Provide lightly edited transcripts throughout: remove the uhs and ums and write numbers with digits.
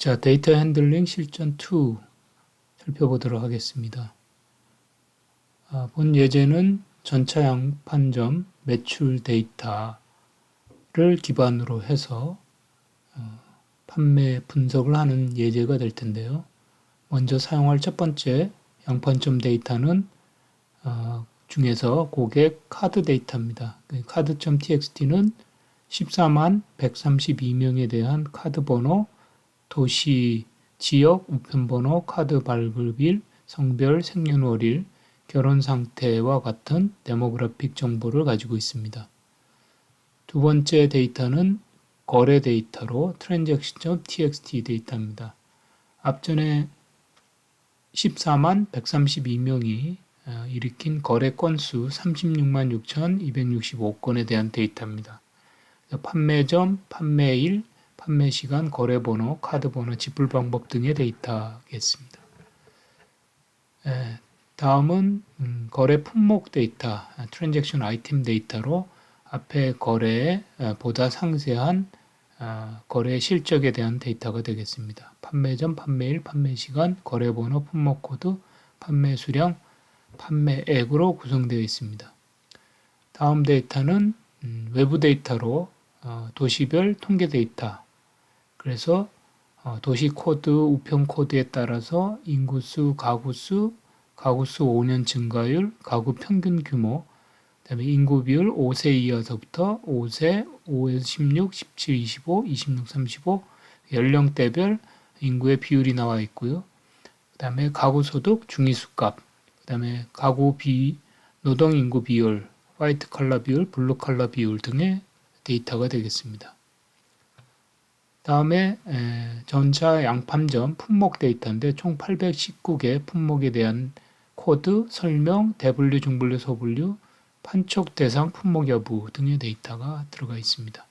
자, 데이터 핸들링 실전 2 살펴보도록 하겠습니다. 본 예제는 전차 양판점 매출 데이터를 기반으로 해서 판매 분석을 하는 예제가 될 텐데요. 먼저 사용할 첫 번째 양판점 데이터는 중에서 고객 카드 데이터입니다. 카드.txt는 14만 132명에 대한 카드 번호, 도시, 지역, 우편번호, 카드 발급일, 성별, 생년월일, 결혼 상태와 같은 데모그래픽 정보를 가지고 있습니다. 두 번째 데이터는 거래 데이터로 transaction.txt 데이터입니다. 앞전에 14만 132명이 일으킨 거래 건수 36만 6,265건에 대한 데이터입니다. 판매점, 판매일, 판매시간, 거래번호, 카드번호, 지불 방법 등의 데이터겠습니다. 다음은 거래 품목 데이터, 트랜잭션 아이템 데이터로 앞에 거래에 보다 상세한 거래 실적에 대한 데이터가 되겠습니다. 판매점, 판매일, 판매시간, 거래번호, 품목 코드, 판매 수량, 판매액으로 구성되어 있습니다. 다음 데이터는 외부 데이터로 도시별 통계 데이터, 그래서 도시 코드, 우편 코드에 따라서 인구수, 가구수 5년 증가율, 가구 평균 규모, 그다음에 인구 비율 5세 이하서부터 5세, 5에서 16, 17, 25, 26, 35 연령대별 인구의 비율이 나와 있고요. 그다음에 가구 소득 중위수값, 그다음에 가구 노동 인구 비율, 화이트 컬러 비율, 블루 컬러 비율 등의 데이터가 되겠습니다. 다음에 전차 양판점 품목 데이터인데 총 819개 품목에 대한 코드, 설명, 대분류, 중분류, 소분류, 판촉 대상, 품목 여부 등의 데이터가 들어가 있습니다.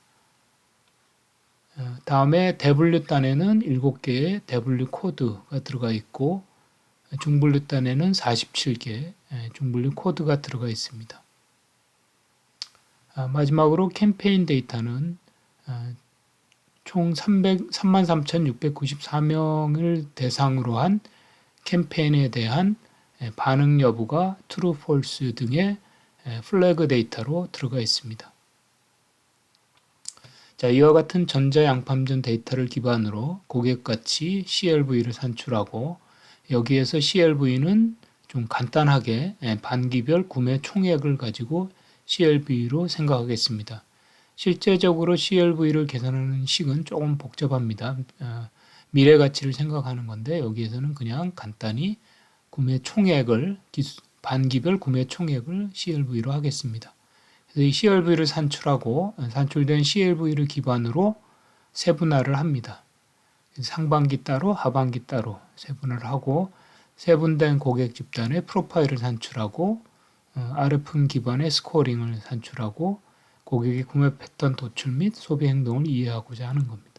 다음에 대분류 단에는 7개의 대분류 코드가 들어가 있고 중분류 단에는 47개 중분류 코드가 들어가 있습니다. 마지막으로 캠페인 데이터는 총 33,694명을 대상으로 한 캠페인에 대한 반응 여부가 true, false 등의 플래그 데이터로 들어가 있습니다. 자, 이와 같은 전자 양판점 데이터를 기반으로 고객 가치 CLV를 산출하고 여기에서 CLV는 좀 간단하게 반기별 구매 총액을 가지고 CLV로 생각하겠습니다. 실제적으로 CLV를 계산하는 식은 조금 복잡합니다. 미래 가치를 생각하는 건데 여기에서는 그냥 간단히 구매 총액을 반기별 구매 총액을 CLV로 하겠습니다. 그래서 이 CLV를 산출하고 산출된 CLV를 기반으로 세분화를 합니다. 상반기 따로 하반기 따로 세분화를 하고 세분된 고객 집단의 프로파일을 산출하고 RFM 기반의 스코어링을 산출하고 고객의 구매 패턴 도출 및 소비 행동을 이해하고자 하는 겁니다.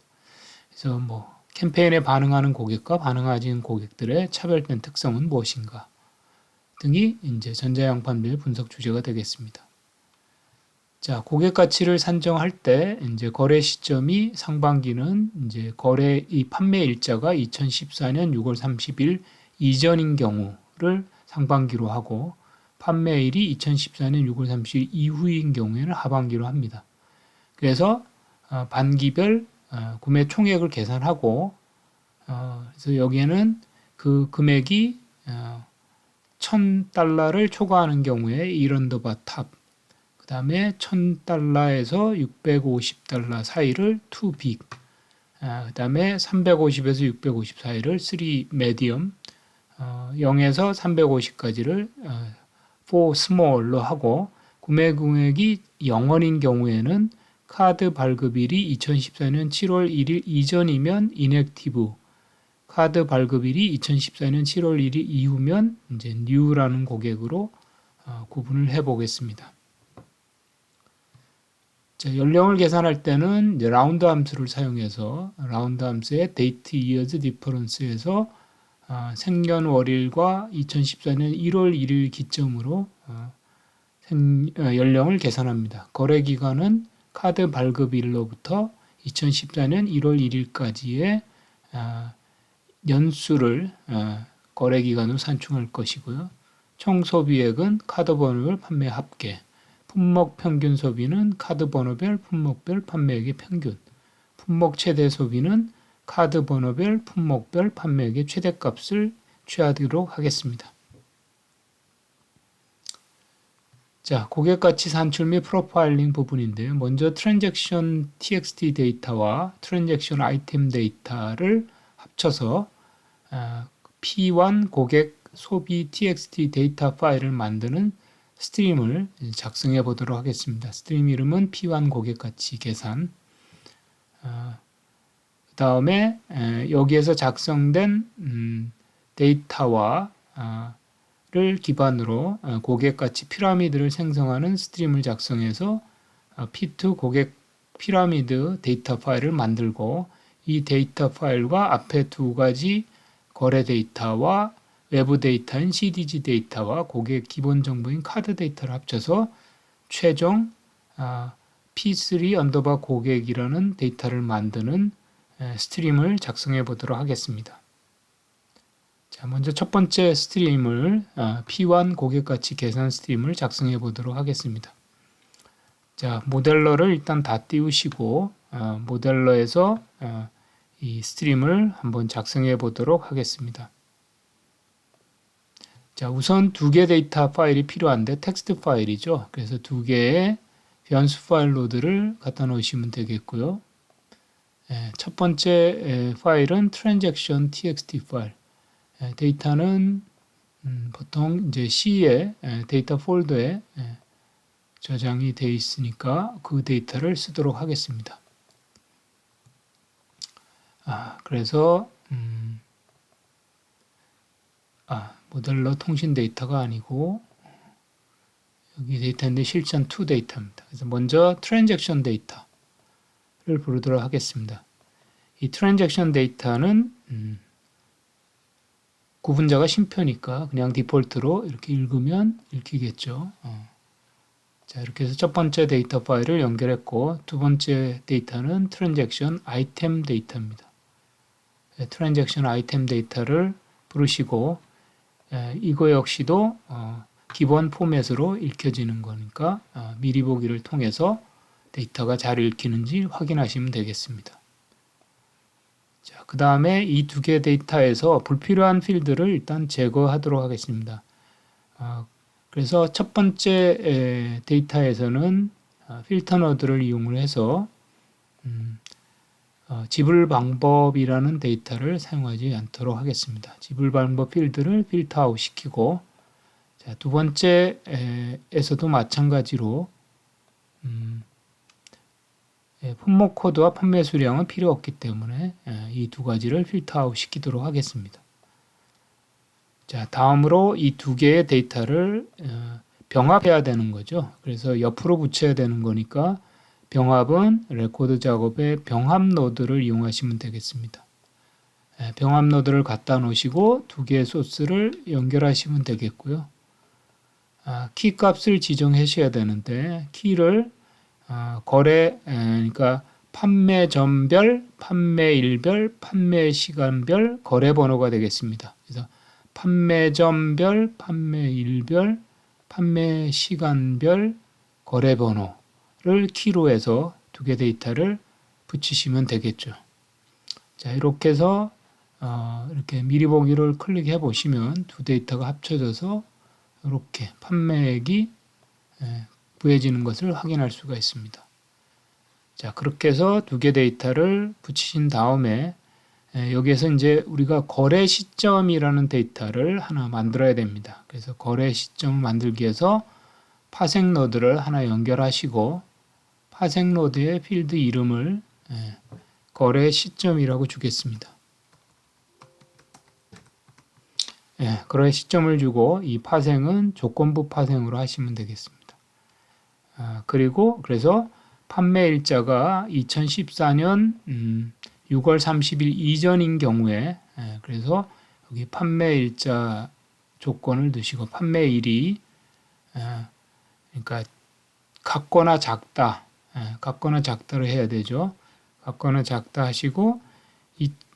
그래서 캠페인에 반응하는 고객과 반응하지 않는 고객들의 차별된 특성은 무엇인가 등이 이제 전자양판별 분석 주제가 되겠습니다. 자, 고객 가치를 산정할 때 이제 거래 시점이 상반기는 이제 이 판매 일자가 2014년 6월 30일 이전인 경우를 상반기로 하고 판매일이 2014년 6월 30일 이후인 경우에는 하반기로 합니다. 그래서 반기별 구매 총액을 계산하고 그래서 여기에는 그 금액이 $1,000를 초과하는 경우에 이런더바 탑, 그 다음에 $1,000에서 $650 사이를 2 빅, 그 다음에 350에서 650 사이를 3 medium, 0에서 350까지를 4 small로 하고 구매 금액이 0원인 경우에는 카드 발급일이 2014년 7월 1일 이전이면 inactive, 카드 발급일이 2014년 7월 1일 이후면 이제 new라는 고객으로 구분을 해 보겠습니다. 자, 연령을 계산할 때는 이제 라운드 함수를 사용해서 라운드 함수의 date years difference에서 생년월일과 2014년 1월 1일 기점으로 연령을 계산합니다. 거래 기간은 카드 발급일로부터 2014년 1월 1일까지의 연수를 거래 기간으로 산출할 것이고요. 총 소비액은 카드 번호별 판매 합계, 품목 평균 소비는 카드 번호별 품목별 판매액의 평균, 품목 최대 소비는 카드 번호별 품목별 판매액의 최대값을 취하도록 하겠습니다. 자, 고객가치 산출 및 프로파일링 부분인데요. 먼저 트랜잭션 txt 데이터와 트랜잭션 아이템 데이터를 합쳐서 P1 고객 소비 txt 데이터 파일을 만드는 스트림을 작성해 보도록 하겠습니다. 스트림 이름은 P1 고객가치 계산. 그 다음에 여기에서 작성된 데이터와 를 기반으로 고객가치 피라미드를 생성하는 스트림을 작성해서 P2 고객 피라미드 데이터 파일을 만들고, 이 데이터 파일과 앞에 두 가지 거래 데이터와 외부 데이터인 CDG 데이터와 고객 기본 정보인 카드 데이터를 합쳐서 최종 P3 언더바 고객이라는 데이터를 만드는 스트림을 작성해 보도록 하겠습니다. 자, 먼저 첫 번째 스트림을 P1 고객가치 계산 스트림을 작성해 보도록 하겠습니다. 자, 모델러를 일단 다 띄우시고 모델러에서 이 스트림을 한번 작성해 보도록 하겠습니다. 자, 우선 두 개 데이터 파일이 필요한데 텍스트 파일이죠. 그래서 두 개의 변수 파일 로드를 갖다 놓으시면 되겠고요. 첫 번째 파일은 transaction txt 파일. 데이터는 보통 이제 C의 데이터 폴더에 저장이 되어 있으니까 그 데이터를 쓰도록 하겠습니다. 그래서 모델러 통신 데이터가 아니고 여기 데이터인데 실전 2 데이터입니다. 그래서 먼저 트랜잭션 데이터를 부르도록 하겠습니다. 이 트랜잭션 데이터는 구분자가 쉼표니까 그냥 디폴트로 이렇게 읽으면 읽히겠죠. 자, 이렇게 해서 첫 번째 데이터 파일을 연결했고, 두 번째 데이터는 트랜잭션 아이템 데이터입니다. 트랜잭션 아이템 데이터를 부르시고, 이거 역시도 기본 포맷으로 읽혀지는 거니까 미리 보기를 통해서 데이터가 잘 읽히는지 확인하시면 되겠습니다. 자, 그 다음에 이 두 개 데이터에서 불필요한 필드를 일단 제거하도록 하겠습니다. 그래서 첫 번째 데이터에서는 필터 노드를 이용을 해서 지불 방법이라는 데이터를 사용하지 않도록 하겠습니다. 지불 방법 필드를 필터 아웃 시키고, 자, 두 번째에서도 마찬가지로 품목 코드와 판매 수량은 필요 없기 때문에 이 두 가지를 필터 아웃 시키도록 하겠습니다. 자, 다음으로 이 두 개의 데이터를 병합해야 되는 거죠. 그래서 옆으로 붙여야 되는 거니까 병합은 레코드 작업에 병합 노드를 이용하시면 되겠습니다. 병합 노드를 갖다 놓으시고 두 개의 소스를 연결하시면 되겠고요. 키 값을 지정하셔야 되는데 키를 거래, 그러니까 판매점별, 판매일별, 판매시간별 거래 번호가 되겠습니다. 그래서 판매점별, 판매일별, 판매시간별 거래 번호를 키로 해서 두 개 데이터를 붙이시면 되겠죠. 자, 이렇게 해서 이렇게 미리 보기를 클릭해 보시면 두 데이터가 합쳐져서 이렇게 판매액이 구해지는 것을 확인할 수가 있습니다. 자, 그렇게 해서 두 개 데이터를 붙이신 다음에 여기에서 이제 우리가 거래 시점이라는 데이터를 하나 만들어야 됩니다. 그래서 거래 시점을 만들기 위해서 파생 노드를 하나 연결하시고 파생 노드의 필드 이름을 거래 시점이라고 주겠습니다. 거래 시점을 주고 이 파생은 조건부 파생으로 하시면 되겠습니다. 그리고 그래서 판매 일자가 2014년 6월 30일 이전인 경우에 그래서 여기 판매 일자 조건을 두시고 판매일이 그러니까 같거나 작다, 같거나 작다를 해야 되죠. 같거나 작다 하시고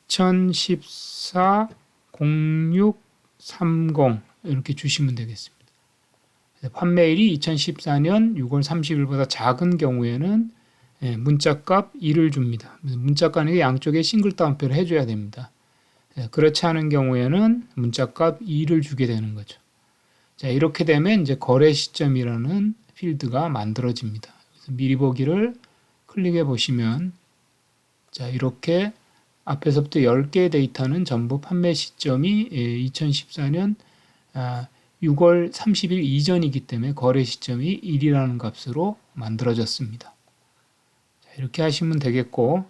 2014 0630 이렇게 주시면 되겠습니다. 판매일이 2014년 6월 30일보다 작은 경우에는 문자값 2를 줍니다. 문자값이 양쪽에 싱글 따옴표를 해줘야 됩니다. 그렇지 않은 경우에는 문자값 2를 주게 되는 거죠. 자, 이렇게 되면 이제 거래 시점이라는 필드가 만들어집니다. 그래서 미리 보기를 클릭해 보시면, 자, 이렇게 앞에서부터 10개의 데이터는 전부 판매 시점이 2014년 6월 30일 이전이기 때문에 거래 시점이 1이라는 값으로 만들어졌습니다. 자, 이렇게 하시면 되겠고,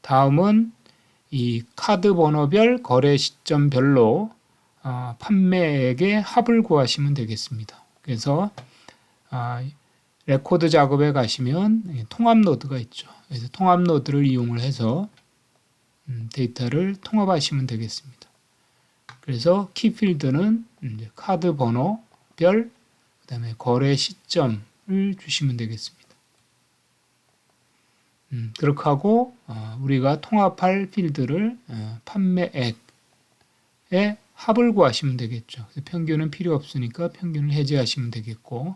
다음은 이 카드 번호별 거래 시점별로 판매액의 합을 구하시면 되겠습니다. 그래서 레코드 작업에 가시면 통합 노드가 있죠. 그래서 통합 노드를 이용을 해서 데이터를 통합하시면 되겠습니다. 그래서 키필드는 이제 카드 번호별, 그 다음에 거래 시점을 주시면 되겠습니다. 그렇게 하고 우리가 통합할 필드를 판매액의 합을 구하시면 되겠죠. 평균은 필요 없으니까 평균을 해제하시면 되겠고,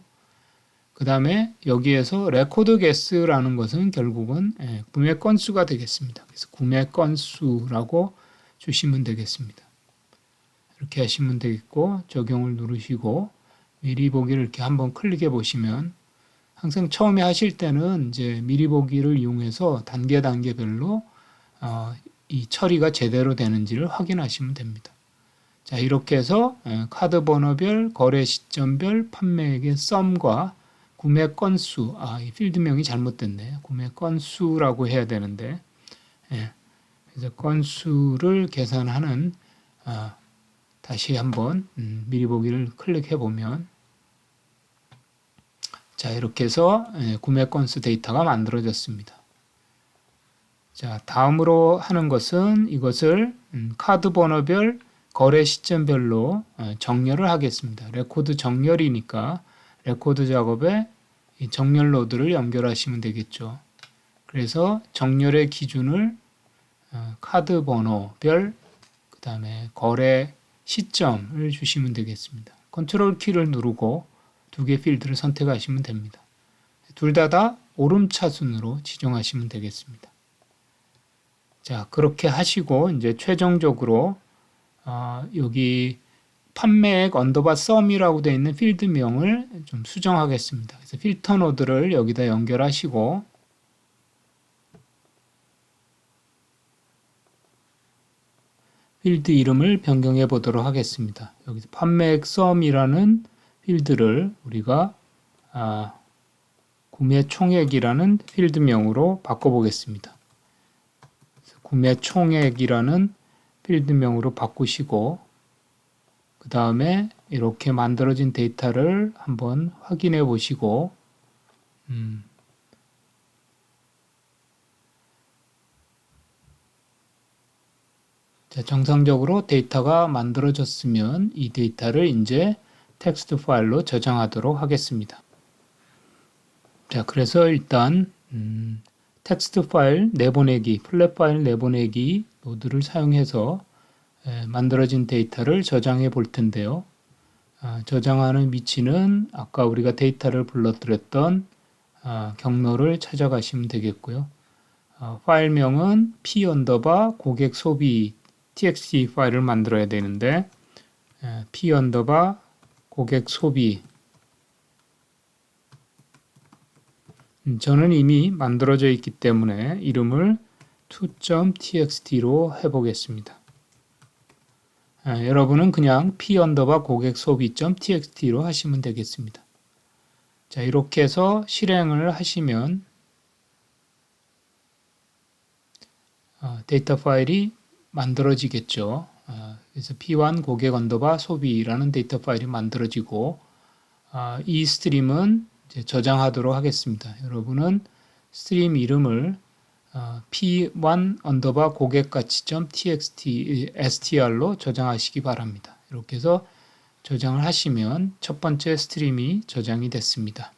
그 다음에 여기에서 레코드 개수라는 것은 결국은 구매 건수가 되겠습니다. 그래서 구매 건수라고 주시면 되겠습니다. 이렇게 하시면 되겠고, 적용을 누르시고 미리 보기를 이렇게 한번 클릭해 보시면, 항상 처음에 하실 때는 이제 미리 보기를 이용해서 단계별로 이 처리가 제대로 되는지를 확인하시면 됩니다. 자, 이렇게 해서 카드 번호별, 거래 시점별, 판매액의 썸과 구매 건수, 이 필드명이 잘못됐네. 구매 건수라고 해야 되는데, 그래서 건수를 계산하는, 다시 한번 미리 보기를 클릭해 보면, 자, 이렇게 해서 구매 건수 데이터가 만들어졌습니다. 자, 다음으로 하는 것은 이것을 카드 번호별, 거래 시점별로 정렬을 하겠습니다. 레코드 정렬이니까 레코드 작업에 이 정렬 노드를 연결하시면 되겠죠. 그래서 정렬의 기준을 카드 번호별, 그 다음에 거래 시점을 주시면 되겠습니다. 컨트롤 키를 누르고 두 개 필드를 선택하시면 됩니다. 둘 다 오름차순으로 지정하시면 되겠습니다. 자, 그렇게 하시고 이제 최종적으로 여기 판매액 언더바 썸이라고 되어 있는 필드명을 좀 수정하겠습니다. 그래서 필터 노드를 여기다 연결하시고 필드 이름을 변경해 보도록 하겠습니다. 여기서 판매액 썸이라는 필드를 우리가 구매 총액이라는 필드명으로 바꿔보겠습니다. 구매 총액이라는 필드명으로 바꾸시고, 그 다음에 이렇게 만들어진 데이터를 한번 확인해 보시고, 자, 정상적으로 데이터가 만들어졌으면 이 데이터를 이제 텍스트 파일로 저장하도록 하겠습니다. 자, 그래서 일단 텍스트 파일 내보내기, 플랫 파일 내보내기 노드를 사용해서 만들어진 데이터를 저장해 볼 텐데요. 저장하는 위치는 아까 우리가 데이터를 불러들였던 경로를 찾아가시면 되겠고요. 파일명은 p 언더바 고객 소비 txt 파일을 만들어야 되는데 p 언더바 고객 소비, 저는 이미 만들어져 있기 때문에 이름을 to.txt로 해보겠습니다. 여러분은 그냥 p 언더바 고객 소비.txt로 하시면 되겠습니다. 자, 이렇게 해서 실행을 하시면 데이터 파일이 만들어지겠죠. 그래서 p1 고객 언더바 소비라는 데이터 파일이 만들어지고, 이 스트림은 이제 저장하도록 하겠습니다. 여러분은 스트림 이름을 p1 언더바 고객가치.txt str로 저장하시기 바랍니다. 이렇게 해서 저장을 하시면 첫 번째 스트림이 저장이 됐습니다.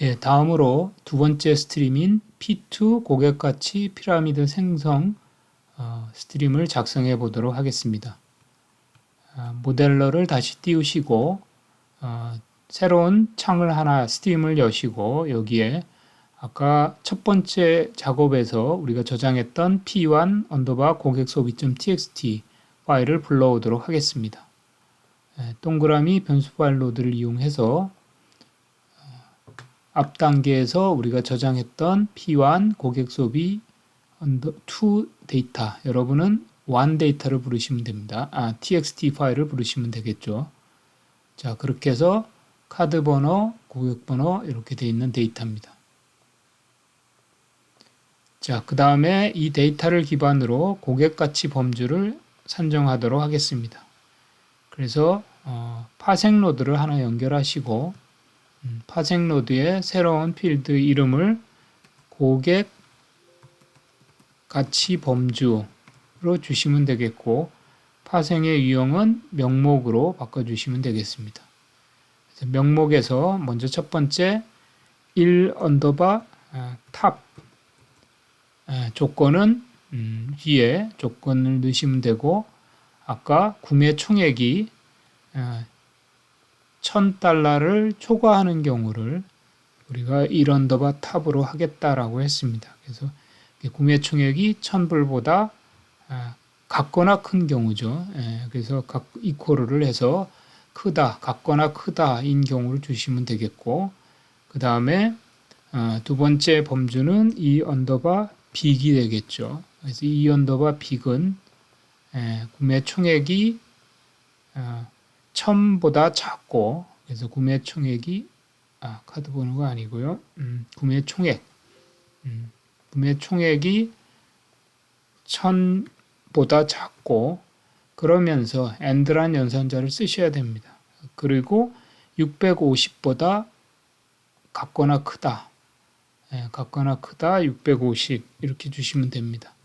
예, 다음으로 두 번째 스트림인 P2 고객가치 피라미드 생성 스트림을 작성해 보도록 하겠습니다. 모델러를 다시 띄우시고 새로운 창을 하나 스트림을 여시고 여기에 아까 첫 번째 작업에서 우리가 저장했던 p1 언더바 고객소비.txt 파일을 불러오도록 하겠습니다. 동그라미 변수 파일 로드를 이용해서 앞 단계에서 우리가 저장했던 p1 고객소비 2 데이터, 여러분은 1 데이터를 부르시면 됩니다. txt 파일을 부르시면 되겠죠. 자, 그렇게 해서 카드 번호, 고객 번호 이렇게 되어 있는 데이터입니다. 자, 그 다음에 이 데이터를 기반으로 고객가치 범주를 산정하도록 하겠습니다. 그래서 파생 노드를 하나 연결하시고 파생 노드에 새로운 필드 이름을 고객 가치 범주로 주시면 되겠고 파생의 유형은 명목으로 바꿔주시면 되겠습니다. 그래서 명목에서 먼저 첫 번째 1 언더바 탑 조건은 위에 조건을 넣으시면 되고 아까 구매 총액이 $1000를 초과하는 경우를 우리가 1 언더바 탑으로 하겠다라고 했습니다. 그래서 구매 총액이 1000불보다 같거나 큰 경우죠. 그래서 이퀄을 해서 크다, 같거나 크다인 경우를 주시면 되겠고 그 다음에 두 번째 범주는 2 언더바 빅이 되겠죠. 그래서 2 언더바 빅은 구매 총액이 1000보다 작고 그래서 구매 총액이 카드 번호가 아니고요. 구매 총액이 1000보다 작고 그러면서 AND란 연산자를 쓰셔야 됩니다. 그리고 650보다 같거나 크다. 같거나 크다 650 이렇게 주시면 됩니다.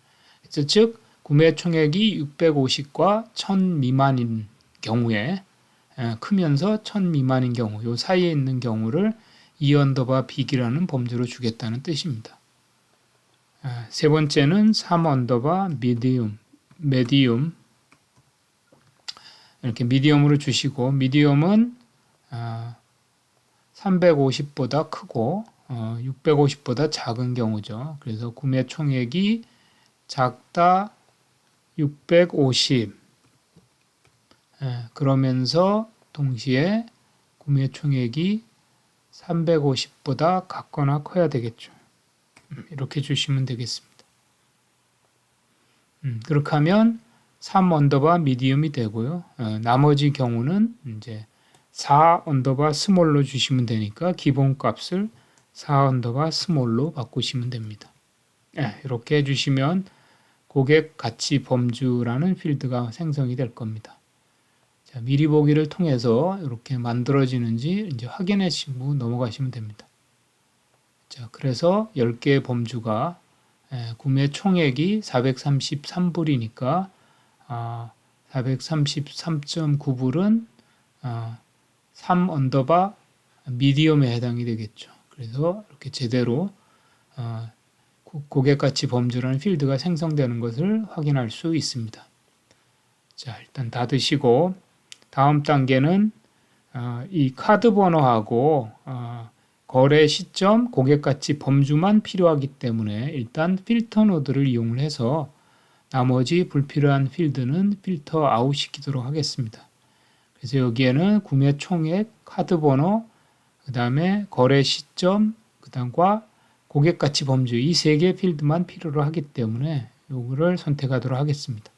그래서 즉 구매 총액이 650과 1000 미만인 경우에 크면서 1000 미만인 경우 요 사이에 있는 경우를 2 언더바 빅이라는 범주로 주겠다는 뜻입니다. 세 번째는 3 언더바 메디움 이렇게 미디움으로 주시고 미디움은 350보다 크고 650보다 작은 경우죠. 그래서 구매 총액이 작다 650 그러면서 동시에 구매 총액이 350보다 같거나 커야 되겠죠. 이렇게 주시면 되겠습니다. 그렇게 하면 3 언더바 미디움이 되고요. 나머지 경우는 이제 4 언더바 스몰로 주시면 되니까 기본 값을 4 언더바 스몰로 바꾸시면 됩니다. 이렇게 해주시면 고객 가치 범주라는 필드가 생성이 될 겁니다. 자, 미리 보기를 통해서 이렇게 만들어지는지 이제 확인하시고 넘어가시면 됩니다. 자, 그래서 10개의 범주가 구매 총액이 433불이니까 433.9불은 3 언더바 미디엄에 해당이 되겠죠. 그래서 이렇게 제대로 고객가치 범주라는 필드가 생성되는 것을 확인할 수 있습니다. 자, 일단 닫으시고 다음 단계는 이 카드 번호하고 거래 시점, 고객가치 범주만 필요하기 때문에 일단 필터 노드를 이용을 해서 나머지 불필요한 필드는 필터 아웃 시키도록 하겠습니다. 그래서 여기에는 구매 총액, 카드 번호, 그 다음에 거래 시점, 그 다음과 고객가치 범주 이 세 개의 필드만 필요로 하기 때문에 이거를 선택하도록 하겠습니다.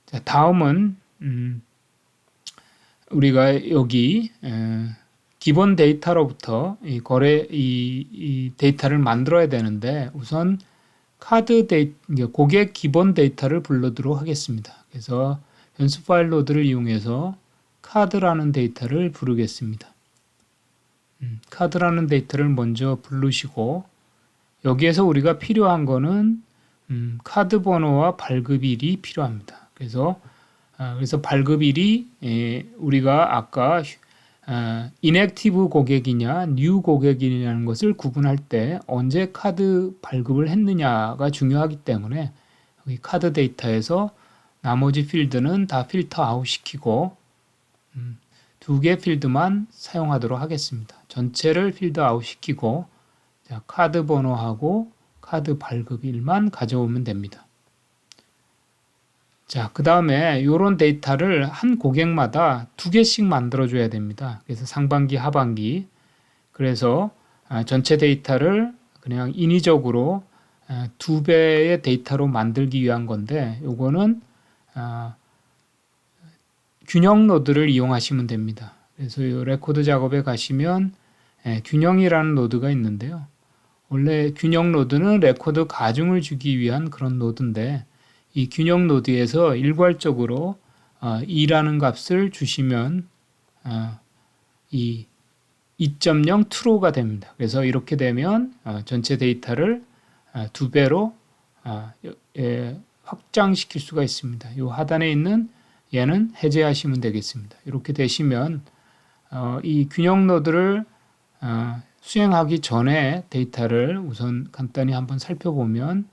자, 다음은 우리가 여기 기본 데이터로부터 이 데이터를 만들어야 되는데 우선 고객 기본 데이터를 불러도록 하겠습니다. 그래서 변수 파일 로드를 이용해서 카드라는 데이터를 부르겠습니다. 카드라는 데이터를 먼저 부르시고 여기에서 우리가 필요한 거는 카드 번호와 발급일이 필요합니다. 그래서 발급일이 우리가 아까 인액티브 고객이냐 뉴 고객이냐는 것을 구분할 때 언제 카드 발급을 했느냐가 중요하기 때문에 이 카드 데이터에서 나머지 필드는 다 필터 아웃 시키고 2개 필드만 사용하도록 하겠습니다. 전체를 필드 아웃 시키고 카드 번호하고 카드 발급일만 가져오면 됩니다. 자, 그 다음에 이런 데이터를 한 고객마다 2개씩 만들어줘야 됩니다. 그래서 상반기, 하반기. 그래서 전체 데이터를 그냥 인위적으로 2배의 데이터로 만들기 위한 건데, 요거는 균형 노드를 이용하시면 됩니다. 그래서 이 레코드 작업에 가시면 균형이라는 노드가 있는데요. 원래 균형 노드는 레코드 가중을 주기 위한 그런 노드인데, 이 균형 노드에서 일괄적으로 2라는 값을 주시면 이 2.0 true가 됩니다. 그래서 이렇게 되면 전체 데이터를 2배로 확장시킬 수가 있습니다. 이 하단에 있는 얘는 해제하시면 되겠습니다. 이렇게 되시면 이 균형 노드를 수행하기 전에 데이터를 우선 간단히 한번 살펴보면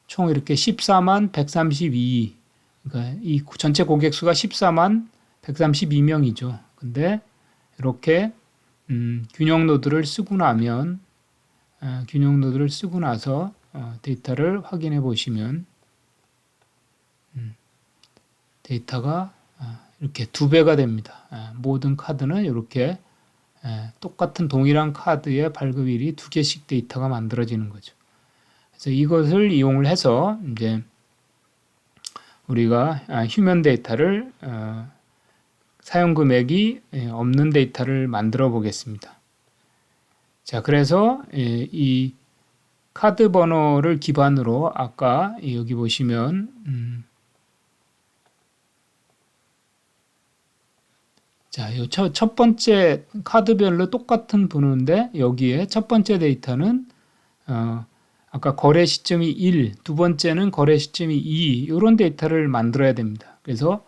총 이렇게 14만 132, 그러니까 이 전체 고객 수가 14만 132명이죠. 근데 이렇게 균형 노드를 쓰고 나면 균형 노드를 쓰고 나서 데이터를 확인해 보시면 데이터가 이렇게 2배가 됩니다. 모든 카드는 이렇게 똑같은 동일한 카드의 발급일이 2개씩 데이터가 만들어지는 거죠. 그래서 이것을 이용을 해서 이제 우리가 휴면 데이터를 사용 금액이 없는 데이터를 만들어 보겠습니다. 자, 그래서 이 카드 번호를 기반으로 아까 여기 보시면 자, 첫 번째 카드별로 똑같은 번호인데 여기에 첫 번째 데이터는 아까 거래 시점이 1, 두 번째는 거래 시점이 2 이런 데이터를 만들어야 됩니다. 그래서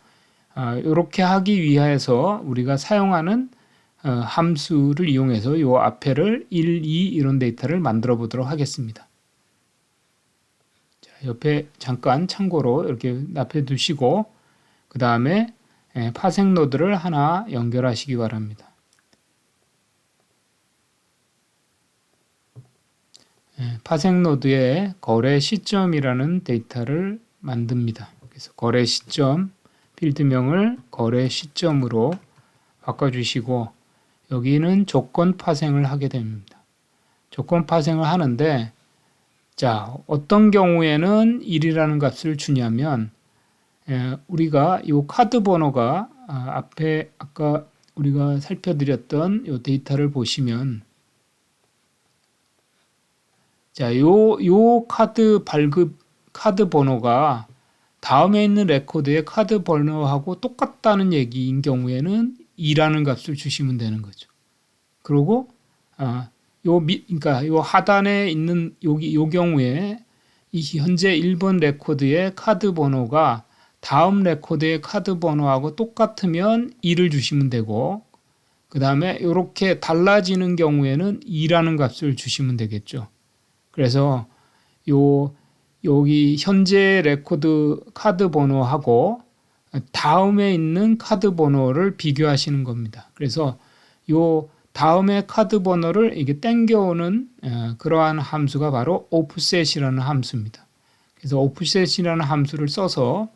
이렇게 하기 위해서 우리가 사용하는 함수를 이용해서 이 앞에를 1, 2 이런 데이터를 만들어 보도록 하겠습니다. 자, 옆에 잠깐 참고로 이렇게 납해 두시고 그 다음에 파생 노드를 하나 연결하시기 바랍니다. 파생 노드에 거래 시점이라는 데이터를 만듭니다. 그래서 거래 시점 필드명을 거래 시점으로 바꿔주시고 여기는 조건 파생을 하게 됩니다. 조건 파생을 하는데 자, 어떤 경우에는 1이라는 값을 주냐면 우리가 이 카드 번호가 앞에 아까 우리가 살펴드렸던 이 데이터를 보시면 자, 요 카드 발급 카드 번호가 다음에 있는 레코드의 카드 번호하고 똑같다는 얘기인 경우에는 2라는 값을 주시면 되는 거죠. 그리고 그러니까 요 하단에 있는 요 경우에 이 현재 1번 레코드의 카드 번호가 다음 레코드의 카드 번호하고 똑같으면 2를 주시면 되고 그 다음에 이렇게 달라지는 경우에는 2라는 값을 주시면 되겠죠. 그래서 여기 현재 레코드 카드 번호하고 다음에 있는 카드 번호를 비교하시는 겁니다. 그래서 요 다음에 카드 번호를 이게 땡겨오는 그러한 함수가 바로 offset이라는 함수입니다. 그래서 offset이라는 함수를 써서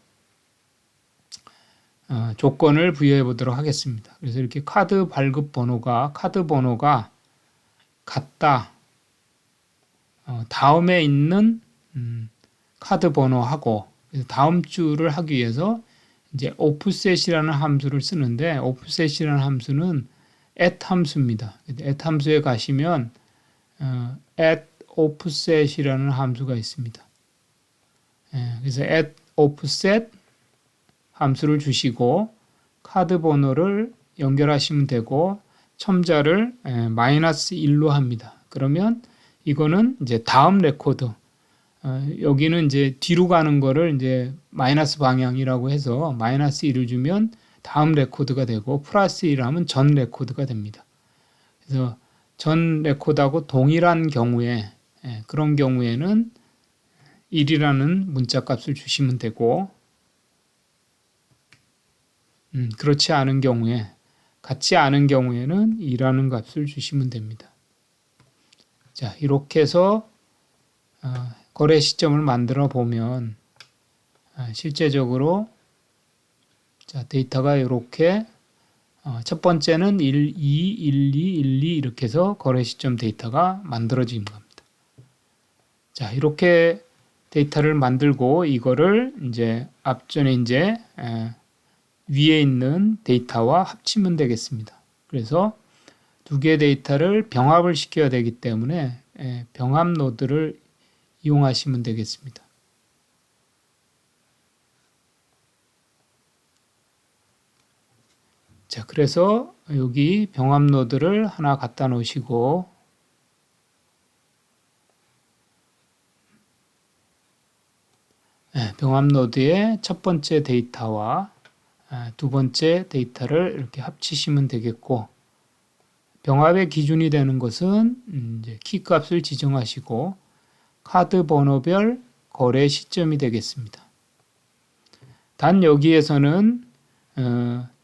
조건을 부여해 보도록 하겠습니다. 그래서 이렇게 카드 발급 번호가 카드 번호가 같다. 다음에 있는 카드 번호하고 다음 주를 하기 위해서 이제 offset이라는 함수를 쓰는데 offset이라는 함수는 at 함수입니다. at 함수에 가시면 at offset이라는 함수가 있습니다. 그래서 at offset 함수를 주시고 카드 번호를 연결하시면 되고 첨자를 -1로 합니다. 그러면 이거는 이제 다음 레코드 여기는 이제 뒤로 가는 거를 이제 마이너스 방향이라고 해서 -1을 주면 다음 레코드가 되고 플러스 1하면 전 레코드가 됩니다. 그래서 전 레코드하고 동일한 경우에 그런 경우에는 1이라는 문자 값을 주시면 되고 그렇지 않은 경우에 같지 않은 경우에는 2라는 값을 주시면 됩니다. 자, 이렇게 해서 거래 시점을 만들어 보면 실제적으로 자, 데이터가 이렇게 첫 번째는 1, 2, 1, 2, 1, 2 이렇게 해서 거래 시점 데이터가 만들어진 겁니다. 자, 이렇게 데이터를 만들고 이거를 이제 앞전에 이제 위에 있는 데이터와 합치면 되겠습니다. 그래서 두 개의 데이터를 병합을 시켜야 되기 때문에 병합 노드를 이용하시면 되겠습니다. 자, 그래서 여기 병합 노드를 하나 갖다 놓으시고 병합 노드의 첫 번째 데이터와 두 번째 데이터를 이렇게 합치시면 되겠고 병합의 기준이 되는 것은 이제 키 값을 지정하시고 카드 번호별 거래 시점이 되겠습니다. 단 여기에서는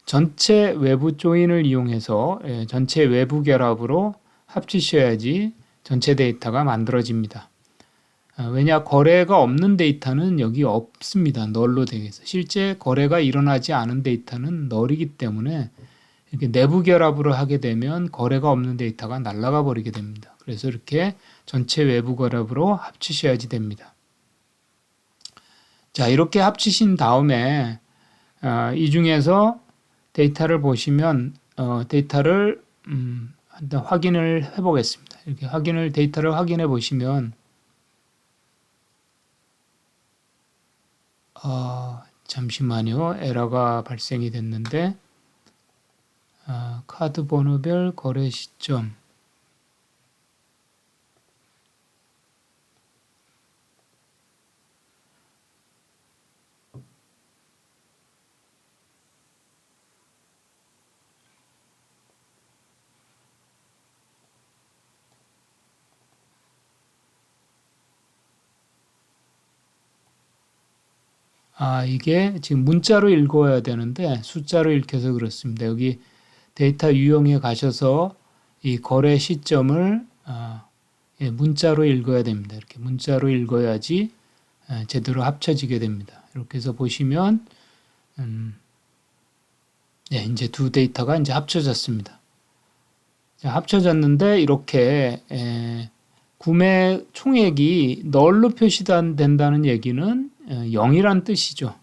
전체 외부 조인을 이용해서 전체 외부 결합으로 합치셔야지 전체 데이터가 만들어집니다. 왜냐 거래가 없는 데이터는 여기 없습니다. 널로 되겠어. 실제 거래가 일어나지 않은 데이터는 널이기 때문에 이렇게 내부 결합으로 하게 되면 거래가 없는 데이터가 날아가 버리게 됩니다. 그래서 이렇게 전체 외부 결합으로 합치셔야지 됩니다. 자, 이렇게 합치신 다음에 이 중에서 데이터를 보시면 데이터를 일단 확인을 해 보겠습니다. 이렇게 데이터를 확인해 보시면 잠시만요. 에러가 발생이 됐는데 카드 번호별 거래 시점 이게 지금 문자로 읽어야 되는데 숫자로 읽혀서 그렇습니다. 여기 데이터 유형에 가셔서 이 거래 시점을 문자로 읽어야 됩니다. 이렇게 문자로 읽어야지 제대로 합쳐지게 됩니다. 이렇게 해서 보시면 이제 두 데이터가 이제 합쳐졌습니다. 자, 합쳐졌는데 이렇게 구매 총액이 널로 표시된다는 얘기는 0이란 뜻이죠.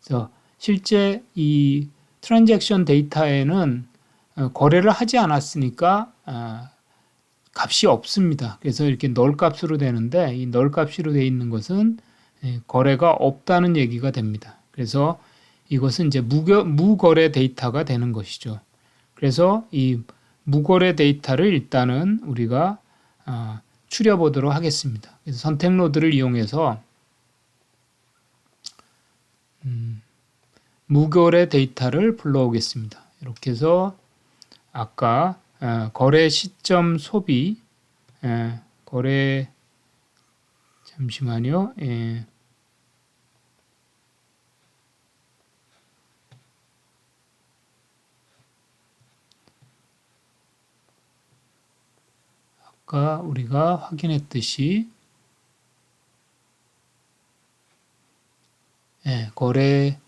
그래서 실제 이 트랜잭션 데이터에는 거래를 하지 않았으니까 값이 없습니다. 그래서 이렇게 널 값으로 되는데 이 널 값으로 되어 있는 것은 거래가 없다는 얘기가 됩니다. 그래서 이것은 이제 무거래 데이터가 되는 것이죠. 그래서 이 무거래 데이터를 일단은 우리가 추려보도록 하겠습니다. 그래서 선택 노드를 이용해서 무거래 데이터를 불러오겠습니다. 이렇게 해서 아까 거래 시점 소비 거래 잠시만요. 아까 우리가 확인했듯이 거래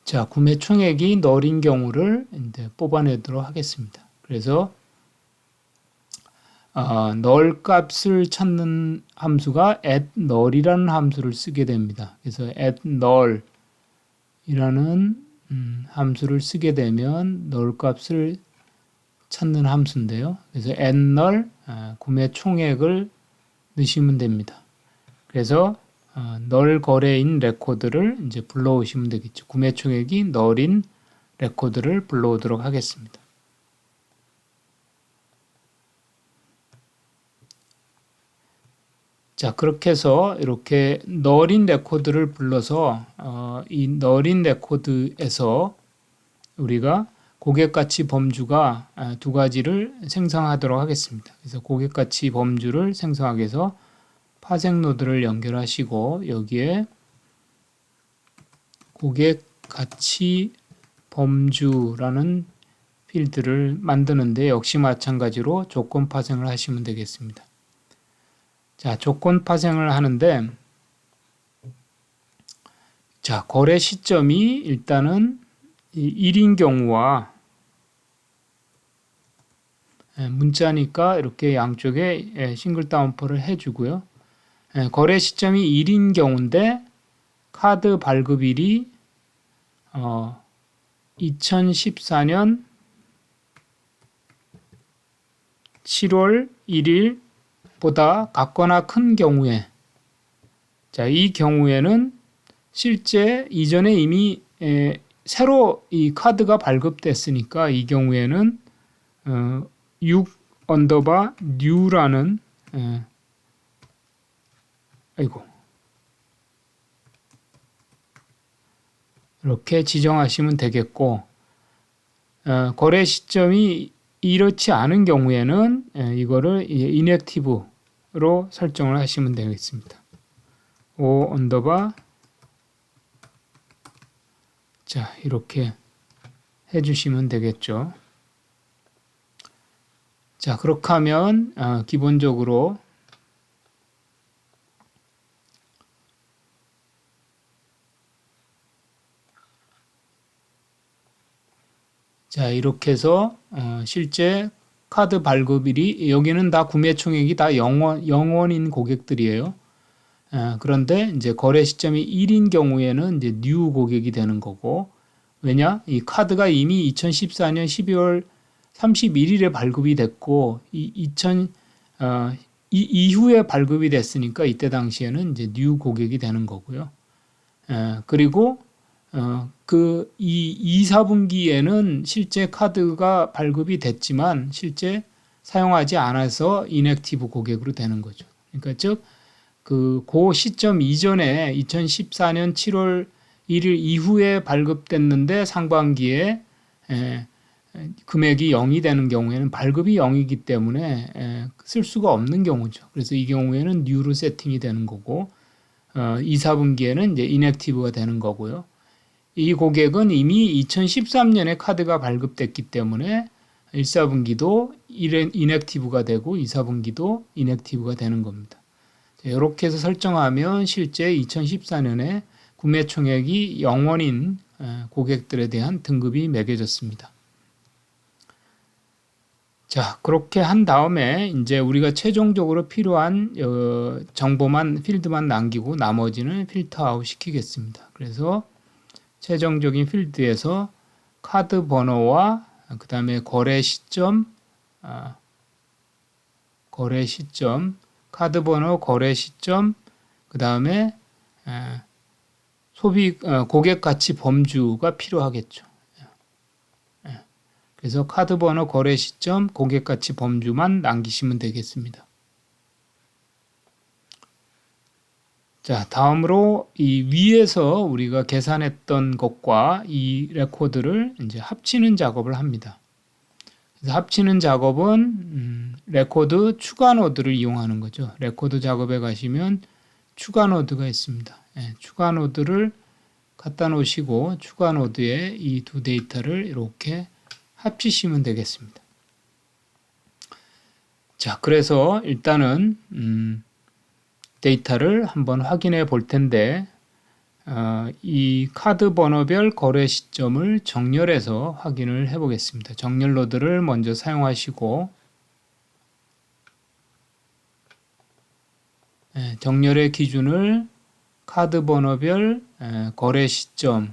자, 구매 총액이 널인 경우를 이제 뽑아내도록 하겠습니다. 그래서 널 값을 찾는 함수가 add null이라는 함수를 쓰게 됩니다. 그래서 add null 이라는 함수를 쓰게 되면 널 값을 찾는 함수인데요. 그래서 n널 구매 총액을 넣으시면 됩니다. 그래서 널 거래인 레코드를 이제 불러오시면 되겠죠. 구매 총액이 널인 레코드를 불러오도록 하겠습니다. 자, 그렇게 해서 이렇게 널인 레코드를 불러서 이 널인 레코드에서 우리가 고객가치 범주가 두 가지를 생성하도록 하겠습니다. 그래서 고객가치 범주를 생성하기 위해서 파생 노드를 연결하시고 여기에 고객가치 범주라는 필드를 만드는데 역시 마찬가지로 조건 파생을 하시면 되겠습니다. 자, 조건 파생을 하는데 자, 거래 시점이 일단은 1인 경우와 문자니까 이렇게 양쪽에 싱글 다운표를 해주고요. 거래 시점이 1인 경우인데 카드 발급일이 2014년 7월 1일보다 같거나 큰 경우에 자, 이 경우에는 실제 이전에 이미 새로 이 카드가 발급됐으니까 이 경우에는 6_new라는 이렇게 지정하시면 되겠고 거래 시점이 이렇지 않은 경우에는 이거를 inactive로 설정을 하시면 되겠습니다. O_ 자, 이렇게 해주시면 되겠죠. 자, 그렇게 하면 기본적으로 자, 이렇게 해서 실제 카드 발급일이 여기는 다 구매 총액이 다 영원인 고객들이에요. 그런데 이제 거래 시점이 1인 경우에는 이제 뉴 고객이 되는 거고 왜냐? 이 카드가 이미 2014년 12월 31일에 발급이 됐고 이후에 발급이 됐으니까 이때 당시에는 이제 뉴 고객이 되는 거고요. 그리고 그 2, 4분기에는 실제 카드가 발급이 됐지만 실제 사용하지 않아서 인액티브 고객으로 되는 거죠. 그러니까 즉 그 시점 이전에 2014년 7월 1일 이후에 발급됐는데 상반기에 금액이 0이 되는 경우에는 발급이 0이기 때문에 쓸 수가 없는 경우죠. 그래서 이 경우에는 뉴로 세팅이 되는 거고 2, 4분기에는 이제 인액티브가 되는 거고요. 이 고객은 이미 2013년에 카드가 발급됐기 때문에 1, 4분기도 인액티브가 되고 2, 4분기도 인액티브가 되는 겁니다. 이렇게 해서 설정하면 실제 2014년에 구매 총액이 0원인 고객들에 대한 등급이 매겨졌습니다. 자, 그렇게 한 다음에 이제 우리가 최종적으로 필요한 정보만 필드만 남기고 나머지는 필터 아웃 시키겠습니다. 그래서 최종적인 필드에서 카드 번호와 그 다음에 거래 시점, 카드 번호, 거래 시점, 그 다음에 고객 가치 범주가 필요하겠죠. 그래서 카드 번호, 거래 시점, 고객 가치 범주만 남기시면 되겠습니다. 자, 다음으로 이 위에서 우리가 계산했던 것과 이 레코드를 이제 합치는 작업을 합니다. 그래서 합치는 작업은 레코드 추가 노드를 이용하는 거죠. 레코드 작업에 가시면 추가 노드가 있습니다. 추가 노드를 갖다 놓으시고 추가 노드에 이 두 데이터를 이렇게 합치시면 되겠습니다. 자, 그래서 일단은 데이터를 한번 확인해 볼 텐데 이 카드 번호별 거래 시점을 정렬해서 확인을 해 보겠습니다. 정렬 노드를 먼저 사용하시고 정렬의 기준을 카드 번호별 거래 시점에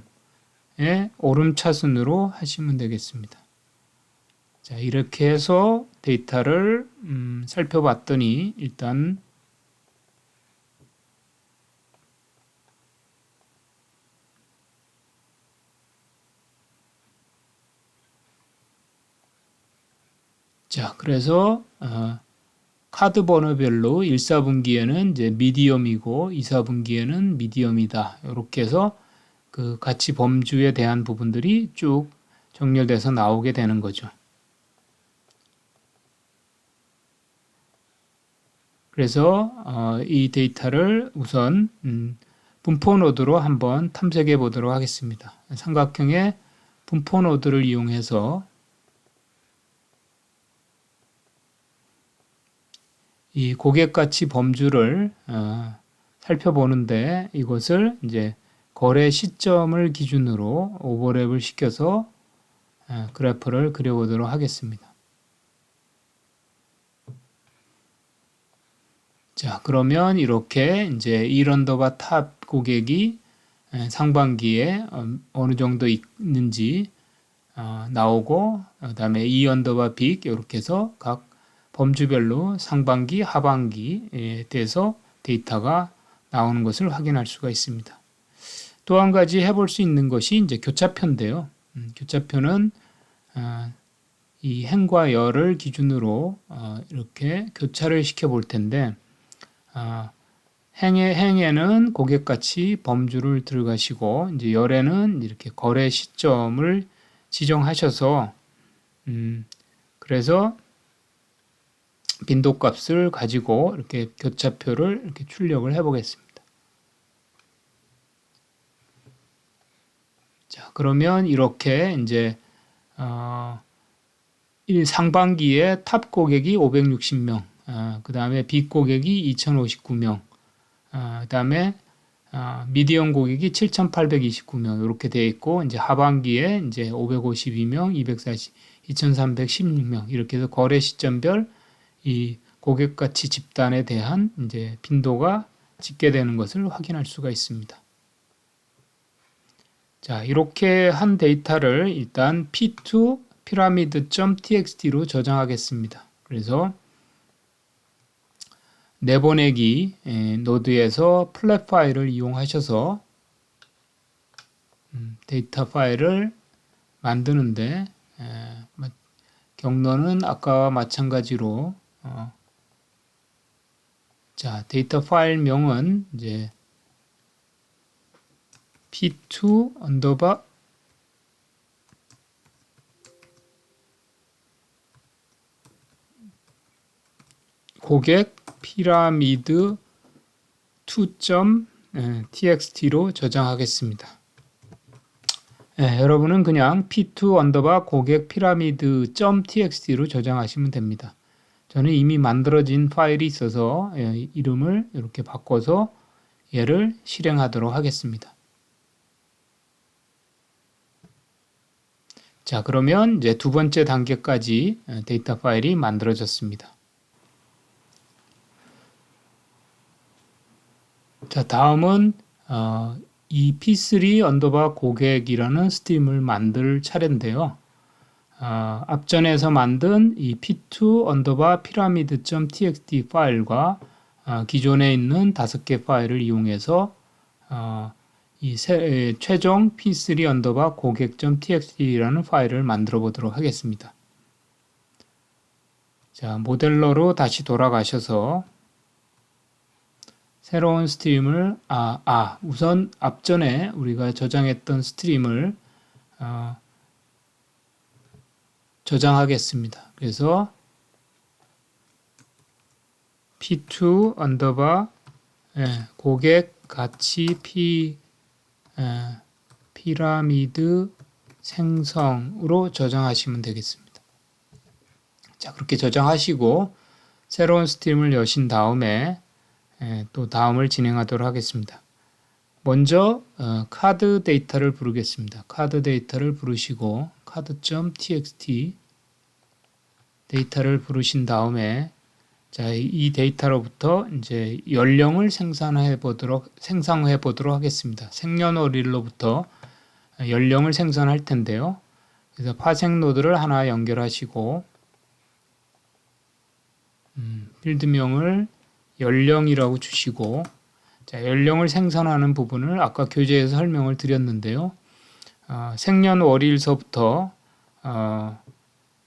오름차순으로 하시면 되겠습니다. 자, 이렇게 해서 데이터를 살펴봤더니 일단 자, 그래서 카드 번호별로 1, 4분기에는 이제 미디엄이고 2, 4분기에는 미디엄이다. 이렇게 해서 그 가치 범주에 대한 부분들이 쭉 정렬돼서 나오게 되는 거죠. 그래서 이 데이터를 우선 분포 노드로 한번 탐색해 보도록 하겠습니다. 삼각형의 분포 노드를 이용해서 이 고객 가치 범주를 살펴보는데 이것을 이제 거래 시점을 기준으로 오버랩을 시켜서 그래프를 그려보도록 하겠습니다. 자, 그러면 이렇게 이제 1 언더바 탑 고객이 상반기에 어느 정도 있는지 나오고, 그다음에 2 언더바 빅 이렇게 해서 각 범주별로 상반기, 하반기에 대해서 데이터가 나오는 것을 확인할 수가 있습니다. 또 한 가지 해볼 수 있는 것이 이제 교차표인데요. 교차표는 이 행과 열을 기준으로 이렇게 교차를 시켜 볼 텐데, 행에는 고객가치 범주를 들어가시고, 이제 열에는 이렇게 거래 시점을 지정하셔서, 그래서 빈도값을 가지고 이렇게 교차표를 이렇게 출력을 해 보겠습니다. 자, 그러면 이렇게 이제 상반기에 탑 고객이 560명, 그 다음에 빅 고객이 2059명, 그 다음에 미디엄 고객이 7,829명 이렇게 되어 있고, 이제 하반기에 이제 552명, 240, 2,316명 이렇게 해서 거래 시점별 이 고객 가치 집단에 대한 이제 빈도가 집계되는 것을 확인할 수가 있습니다. 자, 이렇게 한 데이터를 일단 p2 pyramid.txt로 저장하겠습니다. 그래서 내보내기 노드에서 플랫 파일을 이용하셔서 데이터 파일을 만드는데 경로는 아까와 마찬가지로 자, 데이터 파일명은 이제 p2 언더바 고객 피라미드 2.txt로 저장하겠습니다. 여러분은 그냥 p2 언더바 고객 피라미드.txt로 저장하시면 됩니다. 저는 이미 만들어진 파일이 있어서 이름을 이렇게 바꿔서 얘를 실행하도록 하겠습니다. 자, 그러면 이제 두 번째 단계까지 데이터 파일이 만들어졌습니다. 자, 다음은 이 p3 언더바 고객이라는 스트림을 만들 차례인데요. 앞전에서 만든 이 p2 언더바 pyramid.txt 파일과 기존에 있는 5개 파일을 이용해서 이 최종 p3 언더바 고객.txt라는 파일을 만들어 보도록 하겠습니다. 자, 모델러로 다시 돌아가셔서 새로운 스트림을 우선 앞전에 우리가 저장했던 스트림을 저장하겠습니다. 그래서 p2 언더바 고객 가치 피라미드 생성으로 저장하시면 되겠습니다. 자, 그렇게 저장하시고 새로운 스트림을 여신 다음에 또 다음을 진행하도록 하겠습니다. 먼저 카드 데이터를 부르겠습니다. 카드 데이터를 부르시고 card.txt 데이터를 부르신 다음에 자, 이 데이터로부터 이제 연령을 생성해 보도록 하겠습니다. 생년월일로부터 연령을 생성할 텐데요. 그래서 파생 노드를 하나 연결하시고 필드명을 연령이라고 주시고, 자, 연령을 생성하는 부분을 아까 교재에서 설명을 드렸는데요. 생년월일서부터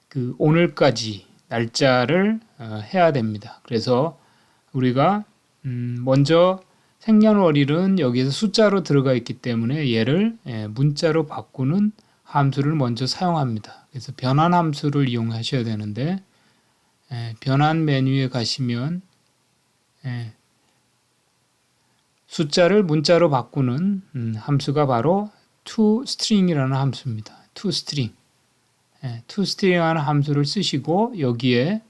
그 오늘까지 날짜를 해야 됩니다. 그래서 우리가 먼저 생년월일은 여기에서 숫자로 들어가 있기 때문에 얘를 문자로 바꾸는 함수를 먼저 사용합니다. 그래서 변환 함수를 이용하셔야 되는데, 변환 메뉴에 가시면 숫자를 문자로 바꾸는 함수가 바로 toString이라는 함수입니다. toString. toString이라는 함수를 쓰시고 여기에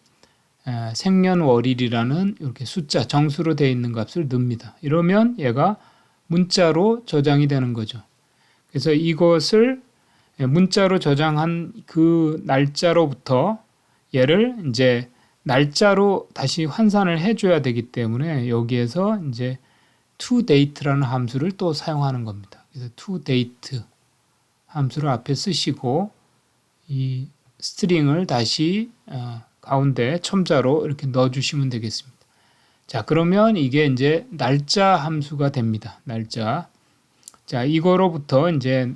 생년월일이라는 이렇게 숫자 정수로 되어 있는 값을 넣습니다. 이러면 얘가 문자로 저장이 되는 거죠. 그래서 이것을 문자로 저장한 그 날짜로부터 얘를 이제 날짜로 다시 환산을 해줘야 되기 때문에 여기에서 이제 toDate라는 함수를 또 사용하는 겁니다. 그래서 toDate 함수를 앞에 쓰시고 이 스트링을 다시 가운데 첨자로 이렇게 넣어주시면 되겠습니다. 자, 그러면 이게 이제 날짜 함수가 됩니다. 날짜. 자, 이거로부터 이제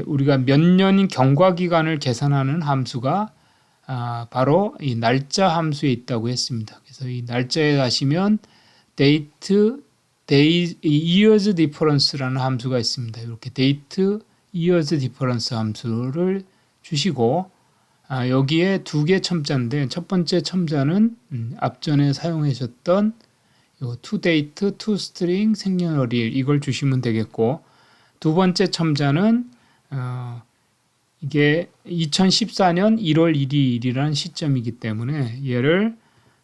우리가 몇 년인 경과 기간을 계산하는 함수가 바로 이 날짜 함수에 있다고 했습니다. 그래서 이 날짜에 가시면 date, years difference라는 함수가 있습니다. 이렇게 date, years difference 함수를 주시고 여기에 두 개 첨자인데 첫 번째 첨자는 앞전에 사용하셨던 요 toDate, toString, 생년월일 이걸 주시면 되겠고, 두 번째 첨자는 이게 2014년 1월 1일이라는 시점이기 때문에 얘를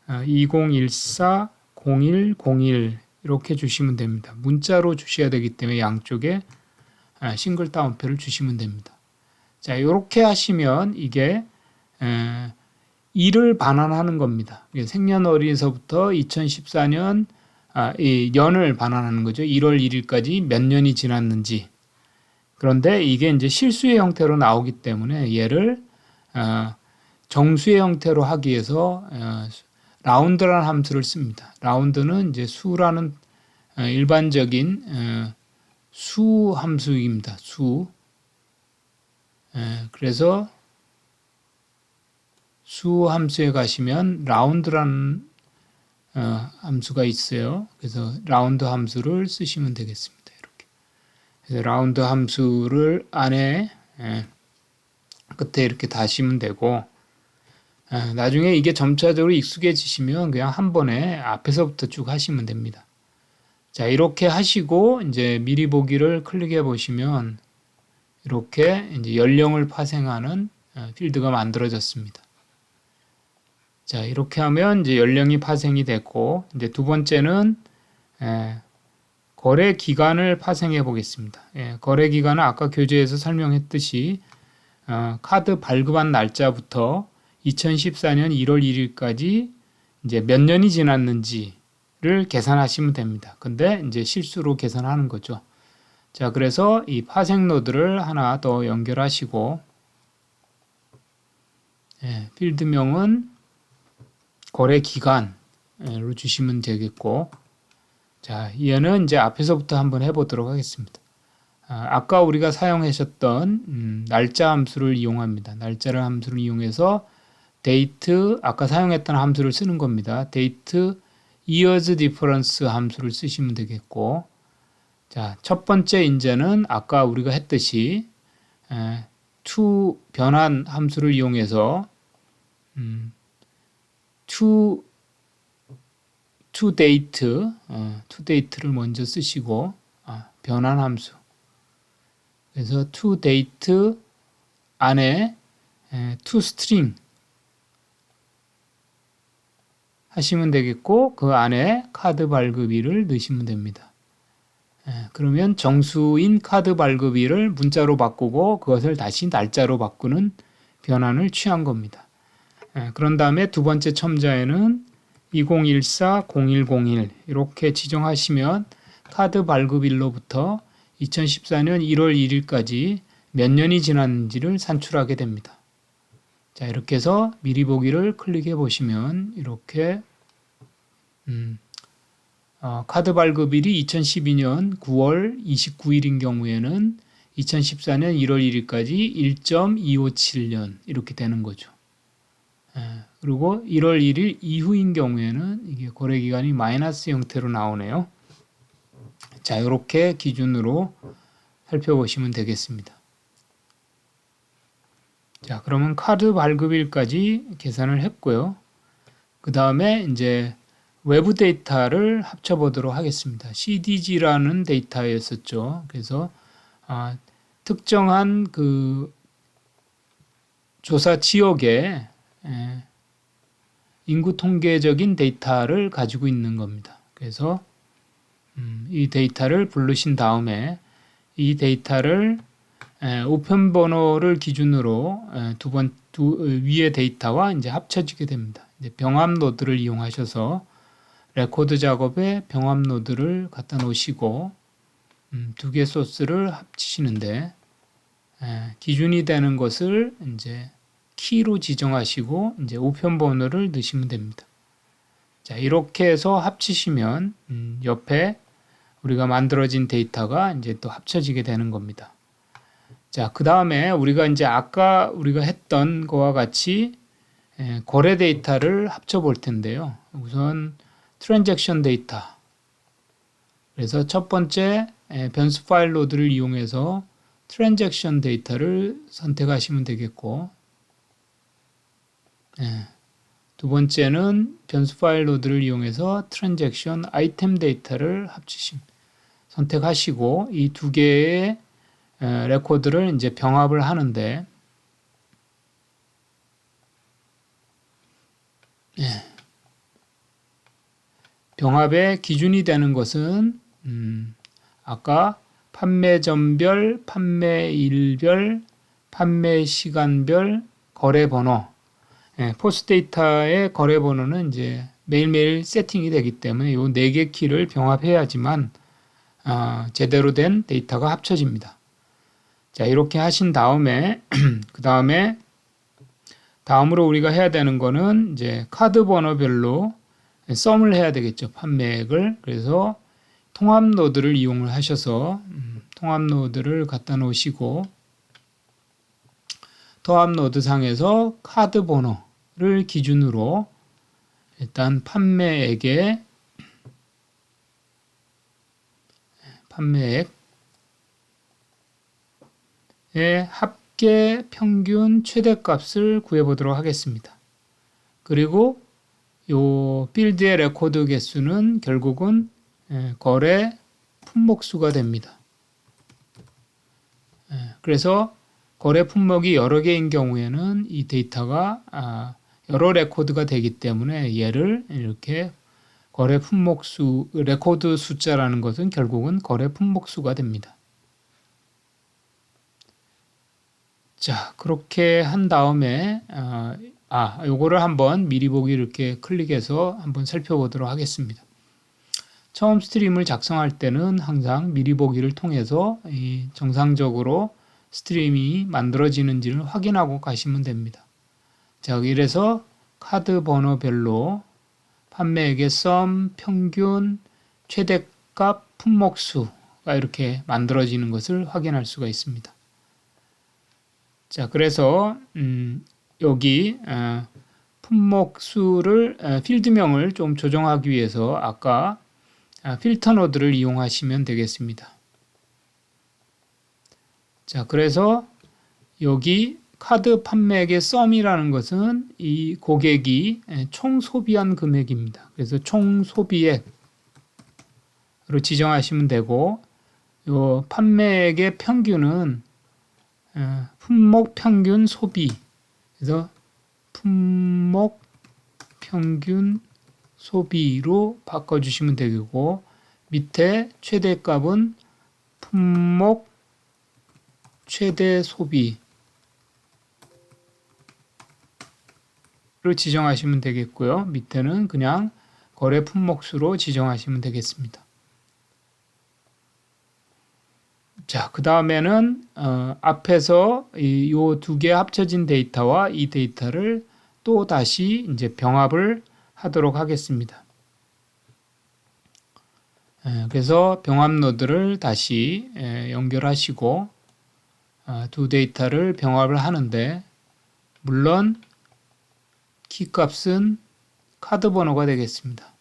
2014-0101 이렇게 주시면 됩니다. 문자로 주셔야 되기 때문에 양쪽에 싱글 따옴표를 주시면 됩니다. 자, 이렇게 하시면 이게 일을 반환하는 겁니다. 생년월일에서부터 2014년 이 년을 반환하는 거죠. 1월 1일까지 몇 년이 지났는지. 그런데 이게 이제 실수의 형태로 나오기 때문에 얘를 정수의 형태로 하기 위해서 라운드라는 함수를 씁니다. 라운드는 이제 수라는 일반적인 수 함수입니다. 수. 그래서 수 함수에 가시면 라운드라는 함수가 있어요. 그래서 라운드 함수를 쓰시면 되겠습니다. 이렇게. 그래서 라운드 함수를 안에 끝에 이렇게 다시면 되고, 나중에 이게 점차적으로 익숙해지시면 그냥 한 번에 앞에서부터 쭉 하시면 됩니다. 자, 이렇게 하시고 이제 미리 보기를 클릭해 보시면 이렇게 이제 연령을 파생하는 필드가 만들어졌습니다. 자, 이렇게 하면 이제 연령이 파생이 됐고, 이제 두 번째는 거래 기간을 파생해 보겠습니다. 거래 기간은 아까 교재에서 설명했듯이 카드 발급한 날짜부터 2014년 1월 1일까지 이제 몇 년이 지났는지를 계산하시면 됩니다. 근데 이제 실수로 계산하는 거죠. 자, 그래서 이 파생 노드를 하나 더 연결하시고, 필드명은 거래 기간으로 주시면 되겠고, 자, 얘는 이제 앞에서부터 한번 해보도록 하겠습니다. 아까 우리가 사용하셨던 날짜 함수를 이용합니다. 날짜를 함수를 이용해서 date, 아까 사용했던 함수를 쓰는 겁니다. date, years difference 함수를 쓰시면 되겠고, 자, 첫 번째 인제는 아까 우리가 했듯이 to 변환 함수를 이용해서 toDate를 먼저 쓰시고 변환 함수. 그래서 toDate 안에 toString 하시면 되겠고, 그 안에 카드 발급일을 넣으시면 됩니다. 그러면 정수인 카드 발급일을 문자로 바꾸고 그것을 다시 날짜로 바꾸는 변환을 취한 겁니다. 그런 다음에 두 번째 첨자에는 2014-0101 이렇게 지정하시면 카드 발급일로부터 2014년 1월 1일까지 몇 년이 지났는지를 산출하게 됩니다. 자, 이렇게 해서 미리 보기를 클릭해 보시면 이렇게 카드 발급일이 2012년 9월 29일인 경우에는 2014년 1월 1일까지 1.257년 이렇게 되는 거죠. 그리고 1월 1일 이후인 경우에는 이게 거래 기간이 마이너스 형태로 나오네요. 자, 이렇게 기준으로 살펴보시면 되겠습니다. 자, 그러면 카드 발급일까지 계산을 했고요. 그 다음에 이제 외부 데이터를 합쳐보도록 하겠습니다. CDG라는 데이터였었죠. 그래서 특정한 그 조사 지역의 인구 통계적인 데이터를 가지고 있는 겁니다. 그래서 이 데이터를 부르신 다음에 이 데이터를 우편 번호를 기준으로 위의 데이터와 이제 합쳐지게 됩니다. 이제 병합 노드를 이용하셔서 레코드 작업에 병합 노드를 갖다 놓으시고 두 개 소스를 합치시는데 기준이 되는 것을 이제 키로 지정하시고 이제 우편 번호를 넣으시면 됩니다. 자, 이렇게 해서 합치시면 옆에 우리가 만들어진 데이터가 이제 또 합쳐지게 되는 겁니다. 자, 그 다음에 우리가 이제 아까 우리가 했던 거와 같이 거래 데이터를 합쳐 볼 텐데요. 우선 트랜잭션 데이터. 그래서 첫 번째 변수 파일 로드를 이용해서 트랜잭션 데이터를 선택하시면 되겠고, 두 번째는 변수 파일 로드를 이용해서 트랜잭션 아이템 데이터를 선택하시고 이 두 개의 레코드를 이제 병합을 하는데 병합의 기준이 되는 것은 아까 판매점별, 판매일별, 판매시간별 거래번호, 포스데이터의 거래번호는 이제 매일매일 세팅이 되기 때문에 이 4개 키를 병합해야지만 제대로 된 데이터가 합쳐집니다. 자, 이렇게 하신 다음에 그 다음에 다음으로 우리가 해야 되는 거는 이제 카드 번호별로 썸을 해야 되겠죠. 판매액을. 그래서 통합 노드를 이용을 하셔서 통합 노드를 갖다 놓으시고 통합 노드 상에서 카드 번호를 기준으로 일단 판매액의 합계 평균 최대값을 구해보도록 하겠습니다. 그리고 요 필드의 레코드 개수는 결국은 거래 품목수가 됩니다. 그래서 거래 품목이 여러 개인 경우에는 이 데이터가 여러 레코드가 되기 때문에 얘를 이렇게 거래 품목수, 레코드 숫자라는 것은 결국은 거래 품목수가 됩니다. 자, 그렇게 한 다음에 요거를 한번 미리 보기 이렇게 클릭해서 한번 살펴보도록 하겠습니다. 처음 스트림을 작성할 때는 항상 미리 보기를 통해서 정상적으로 스트림이 만들어지는지를 확인하고 가시면 됩니다. 자, 이래서 카드 번호별로 판매액의 썸, 평균, 최대값, 품목수가 이렇게 만들어지는 것을 확인할 수가 있습니다. 자, 그래서 여기 품목수를 필드명을 좀 조정하기 위해서 아까 필터 노드를 이용하시면 되겠습니다. 자, 그래서 여기 카드 판매액의 썸이라는 것은 이 고객이 총 소비한 금액입니다. 그래서 총 소비액으로 지정하시면 되고, 요 판매액의 평균은 품목 평균 소비. 그래서 품목 평균 소비로 바꿔주시면 되고, 밑에 최대값은 품목 최대 소비를 지정하시면 되겠고요. 밑에는 그냥 거래 품목수로 지정하시면 되겠습니다. 자, 그 다음에는 앞에서 이 두 개 합쳐진 데이터와 이 데이터를 또 다시 이제 병합을 하도록 하겠습니다. 그래서 병합 노드를 다시 연결하시고 두 데이터를 병합을 하는데, 물론 키값은 카드 번호가 되겠습니다.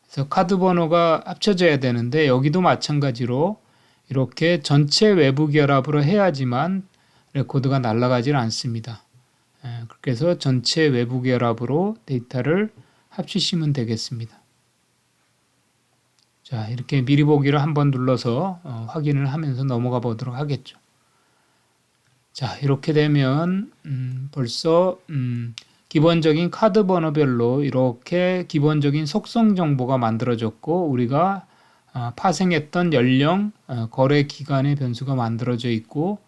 그래서 카드 번호가 합쳐져야 되는데, 여기도 마찬가지로 이렇게 전체 외부 결합으로 해야지만 레코드가 날아가질 않습니다. 그래서 전체 외부 결합으로 데이터를 합치시면 되겠습니다. 자, 이렇게 미리 보기를 한번 눌러서 확인을 하면서 넘어가 보도록 하겠죠. 자, 이렇게 되면 벌써 기본적인 카드 번호별로 이렇게 기본적인 속성 정보가 만들어졌고, 우리가 파생했던 연령, 거래 기간의 변수가 만들어져 있고,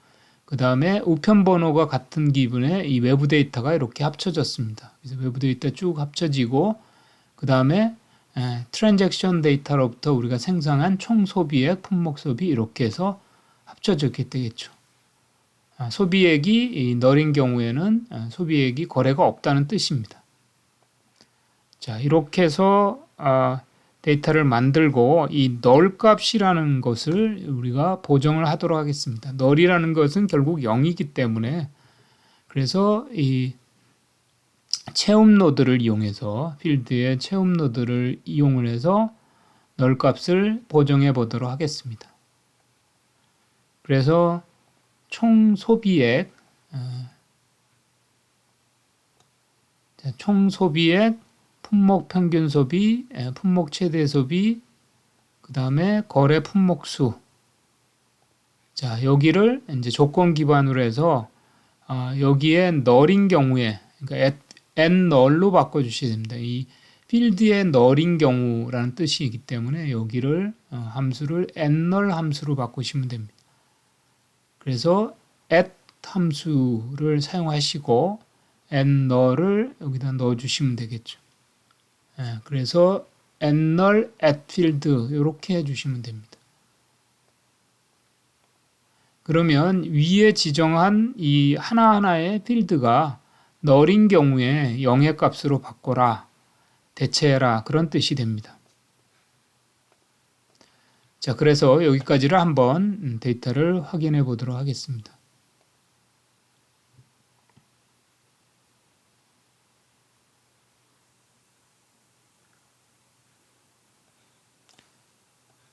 그 다음에 우편 번호가 같은 기분에 이 외부 데이터가 이렇게 합쳐졌습니다. 그래서 외부 데이터 쭉 합쳐지고, 그 다음에 트랜잭션 데이터로부터 우리가 생성한 총 소비액, 품목 소비 이렇게 해서 합쳐졌게 되겠죠. 소비액이 널인 경우에는 소비액이 거래가 없다는 뜻입니다. 자, 이렇게 해서 데이터를 만들고, 이 널 값이라는 것을 우리가 보정을 하도록 하겠습니다. 널이라는 것은 결국 0이기 때문에, 그래서 이 채움 노드를 이용해서, 필드의 채움 노드를 이용을 해서 널 값을 보정해 보도록 하겠습니다. 그래서 총 소비액, 품목 평균 소비, 품목 최대 소비, 그 다음에 거래 품목 수. 자, 여기를 이제 조건 기반으로 해서 여기에 널인 경우에, 그러니까 nnull로 바꿔주셔야 됩니다. 이 필드의 널인 경우라는 뜻이기 때문에 여기를 함수를 nnull 함수로 바꾸시면 됩니다. 그래서 at 함수를 사용하시고 nnull을 여기다 넣어주시면 되겠죠. 그래서 nnull at field 이렇게 해주시면 됩니다. 그러면 위에 지정한 이 하나하나의 필드가 널인 경우에 0의 값으로 바꿔라, 대체해라, 그런 뜻이 됩니다. 자, 그래서 여기까지를 한번 데이터를 확인해 보도록 하겠습니다.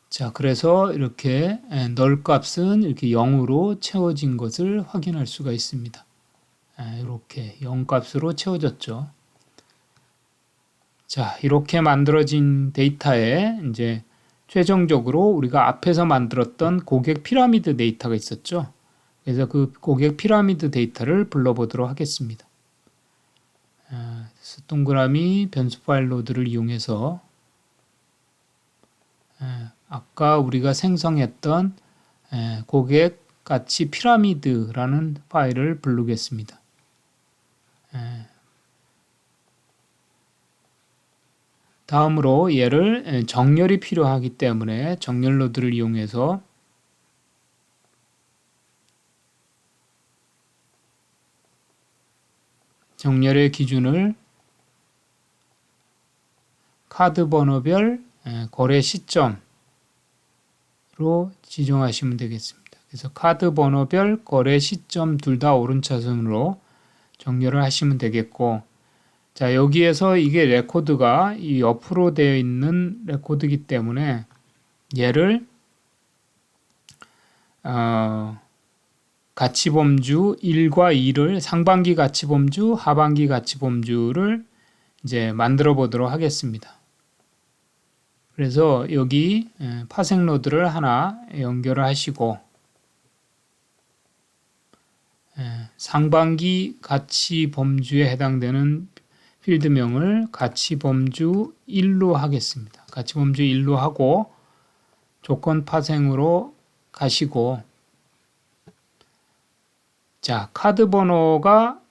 자, 그래서 이렇게 널 값은 이렇게 0으로 채워진 것을 확인할 수가 있습니다. 이렇게 0 값으로 채워졌죠. 자, 이렇게 만들어진 데이터에 이제 최종적으로 우리가 앞에서 만들었던 고객 피라미드 데이터가 있었죠. 그래서 그 고객 피라미드 데이터를 불러보도록 하겠습니다. 그래서 동그라미 변수 파일 로드를 이용해서 아까 우리가 생성했던 고객 가치 피라미드라는 파일을 부르겠습니다. 다음으로 얘를 정렬이 필요하기 때문에 정렬 노드를 이용해서 정렬의 기준을 카드 번호별 거래 시점으로 지정하시면 되겠습니다. 그래서 카드 번호별 거래 시점 둘 다 오른차순으로 정렬을 하시면 되겠고, 자, 여기에서 이게 레코드가 이 옆으로 되어 있는 레코드이기 때문에 얘를 가치범주 1과 2를 상반기 가치범주, 하반기 가치범주를 이제 만들어 보도록 하겠습니다. 그래서 여기 파생 노드를 하나 연결을 하시고 상반기 가치범주에 해당되는 필드명을 가치범주 1로 하겠습니다. 가치범주 1로 하고 조건 파생으로 가시고, 자, 카드 번호가,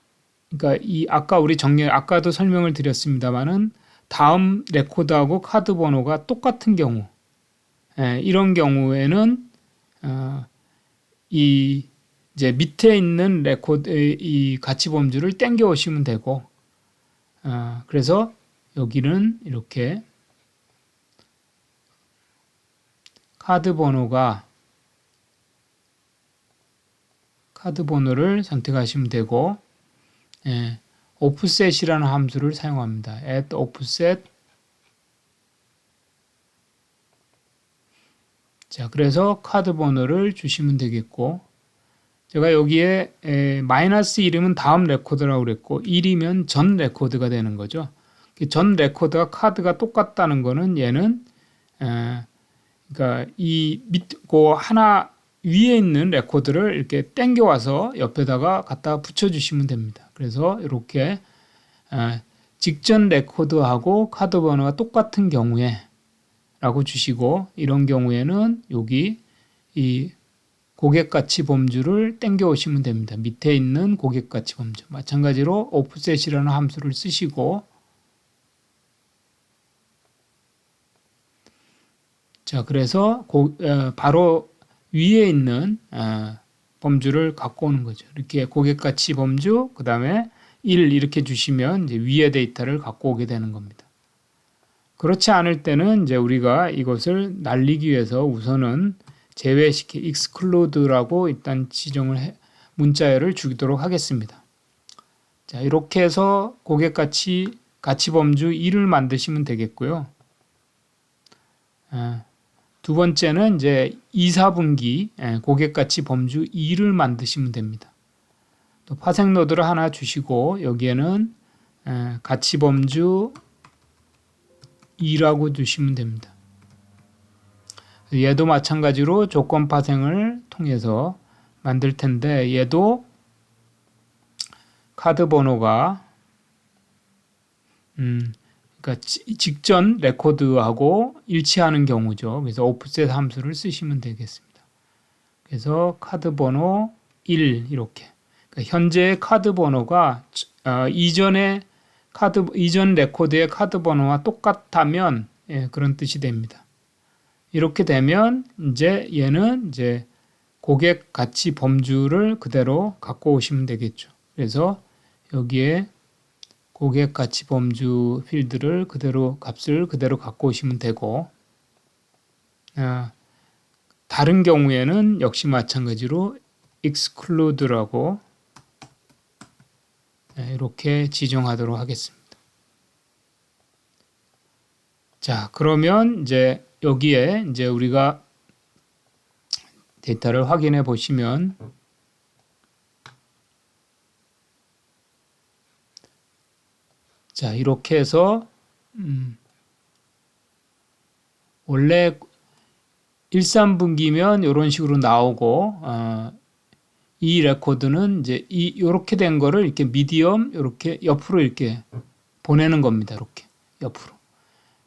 그러니까 이 아까 우리 아까도 설명을 드렸습니다만은 다음 레코드하고 카드 번호가 똑같은 경우, 이런 경우에는 이 이제 밑에 있는 레코드 이 가치 범주를 땡겨 오시면 되고, 그래서 여기는 이렇게 카드 번호를 선택하시면 되고, offset이라는 함수를 사용합니다. add offset. 자, 그래서 카드 번호를 주시면 되겠고, 제가 여기에 마이너스 1이면 다음 레코드라고 그랬고 1이면 전 레코드가 되는 거죠. 전 레코드와 카드가 똑같다는 거는 얘는 그러니까 이 그 하나 위에 있는 레코드를 이렇게 땡겨 와서 옆에다가 갖다 붙여 주시면 됩니다. 그래서 이렇게 직전 레코드하고 카드 번호가 똑같은 경우에 라고 주시고, 이런 경우에는 여기 이 고객가치 범주를 땡겨 오시면 됩니다. 밑에 있는 고객가치 범주. 마찬가지로 offset이라는 함수를 쓰시고, 자, 그래서 바로 위에 있는 범주를 갖고 오는 거죠. 이렇게 고객가치 범주, 그 다음에 1 이렇게 주시면 이제 위의 데이터를 갖고 오게 되는 겁니다. 그렇지 않을 때는 이제 우리가 이것을 날리기 위해서 우선은 exclude라고 일단 문자열을 주도록 하겠습니다. 자, 이렇게 해서 고객가치 범주 1을 만드시면 되겠고요. 두 번째는 이제 2, 4분기 고객가치 범주 2를 만드시면 됩니다. 또 파생 노드를 하나 주시고 여기에는 가치 범주 2라고 주시면 됩니다. 얘도 마찬가지로 조건 파생을 통해서 만들 텐데, 얘도 카드 번호가 그러니까 직전 레코드하고 일치하는 경우죠. 그래서 offset 함수를 쓰시면 되겠습니다. 그래서 카드 번호 1 이렇게. 그러니까 현재의 카드 번호가 이전 레코드의 카드 번호와 똑같다면 그런 뜻이 됩니다. 이렇게 되면 이제 얘는 이제 고객 가치 범주를 그대로 갖고 오시면 되겠죠. 그래서 여기에 고객 가치 범주 필드를 값을 그대로 갖고 오시면 되고, 다른 경우에는 역시 마찬가지로 exclude라고 이렇게 지정하도록 하겠습니다. 자, 그러면 이제 여기에 이제 우리가 데이터를 확인해 보시면, 자, 이렇게 해서 원래 1, 3분기면 이런 식으로 나오고, 이 레코드는 이제 이렇게 된 거를 이렇게 미디엄 이렇게 옆으로 이렇게 보내는 겁니다. 이렇게 옆으로.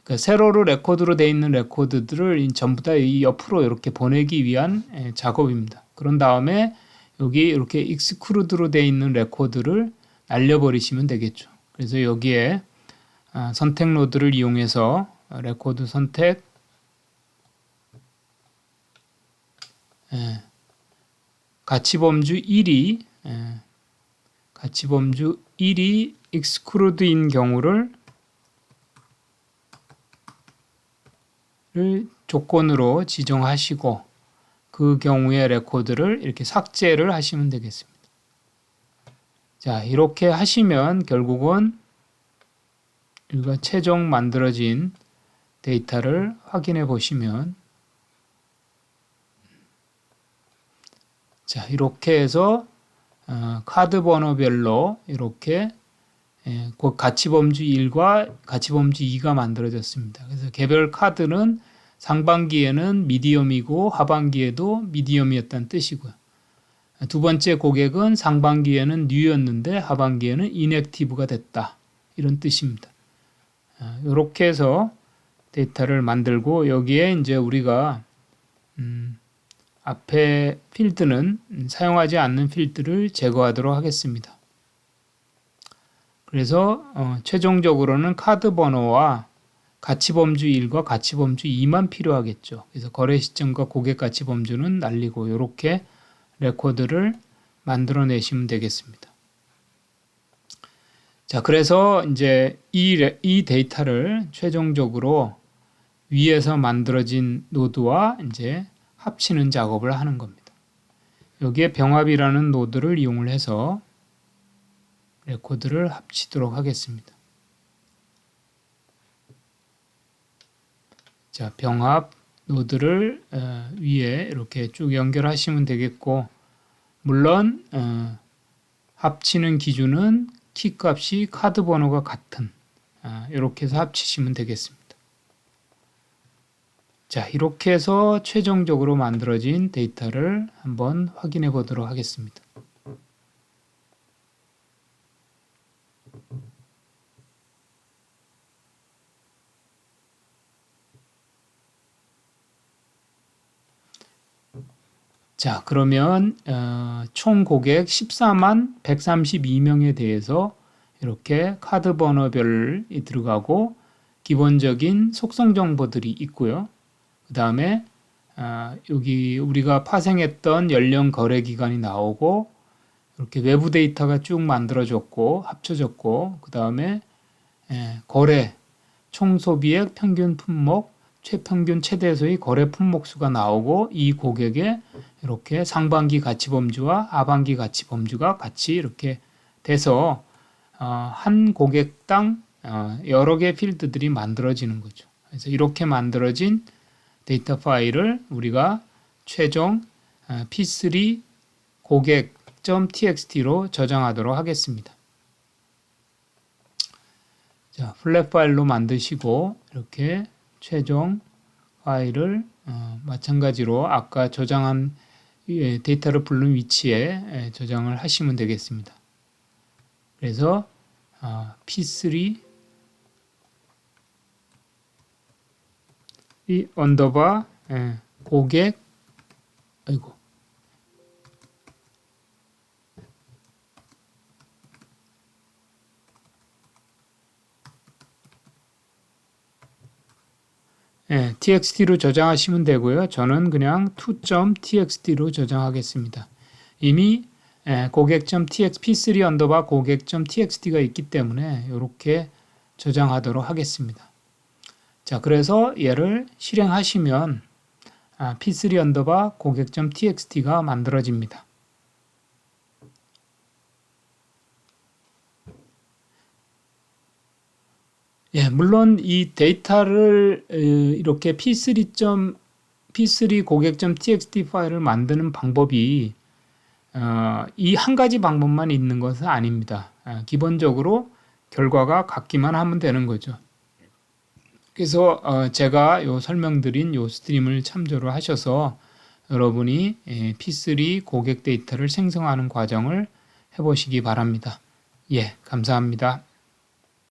그러니까 세로로 레코드로 되어 있는 레코드들을 전부 다 이 옆으로 이렇게 보내기 위한 작업입니다. 그런 다음에 여기 이렇게 익스크루드로 되어 있는 레코드를 날려버리시면 되겠죠. 그래서 여기에 선택 노드를 이용해서 레코드 선택, 가치 범주 1이 익스크루드인 경우를 조건으로 지정하시고, 그 경우의 레코드를 이렇게 삭제를 하시면 되겠습니다. 자, 이렇게 하시면 결국은 우리가 최종 만들어진 데이터를 확인해 보시면, 자, 이렇게 해서 카드 번호별로 이렇게 가치 범주 1과 가치 범주 2가 만들어졌습니다. 그래서 개별 카드는 상반기에는 미디엄이고 하반기에도 미디엄이었다는 뜻이고요. 두 번째 고객은 상반기에는 뉴였는데 하반기에는 인액티브가 됐다, 이런 뜻입니다. 이렇게 해서 데이터를 만들고, 여기에 이제 우리가 앞에 필드는 사용하지 않는 필드를 제거하도록 하겠습니다. 그래서 최종적으로는 카드 번호와 가치 범주 1과 가치 범주 2만 필요하겠죠. 그래서 거래 시점과 고객 가치 범주는 날리고, 이렇게 레코드를 만들어내시면 되겠습니다. 자, 그래서 이제 이 데이터를 최종적으로 위에서 만들어진 노드와 이제 합치는 작업을 하는 겁니다. 여기에 병합이라는 노드를 이용을 해서 레코드를 합치도록 하겠습니다. 자, 병합 노드를 위에 이렇게 쭉 연결하시면 되겠고, 물론 합치는 기준은 키 값이 카드 번호가 같은 이렇게 해서 합치시면 되겠습니다. 자, 이렇게 해서 최종적으로 만들어진 데이터를 한번 확인해 보도록 하겠습니다. 자, 그러면 총 고객 14만 132명에 대해서 이렇게 카드 번호별이 들어가고 기본적인 속성 정보들이 있고요. 그 다음에 여기 우리가 파생했던 연령 거래 기간이 나오고 이렇게 외부 데이터가 쭉 만들어졌고 합쳐졌고, 그 다음에 거래 총 소비액 평균 품목 최평균 최대소의 거래 품목 수가 나오고, 이 고객의 이렇게 상반기 가치 범주와 하반기 가치 범주가 같이 이렇게 돼서 한 고객당 여러 개의 필드들이 만들어지는 거죠. 그래서 이렇게 만들어진 데이터 파일을 우리가 최종 p3 고객.txt로 저장하도록 하겠습니다. 자, 플랫 파일로 만드시고 이렇게 최종 파일을 마찬가지로 아까 저장한 데이터를 부른 위치에 저장을 하시면 되겠습니다. 그래서 p3 이 언더바 고객 txt로 저장하시면 되고요. 저는 그냥 to.txt로 저장하겠습니다. 이미 p3 언더바 고객.txt가 있기 때문에 이렇게 저장하도록 하겠습니다. 자, 그래서 얘를 실행하시면 p3 언더바 고객.txt가 만들어집니다. 예, 물론 이 데이터를 이렇게 p3 고객.txt 파일을 만드는 방법이 이 한 가지 방법만 있는 것은 아닙니다. 기본적으로 결과가 같기만 하면 되는 거죠. 그래서 제가 요 설명드린 요 스트림을 참조를 하셔서 여러분이 p3 고객 데이터를 생성하는 과정을 해보시기 바랍니다. 예, 감사합니다.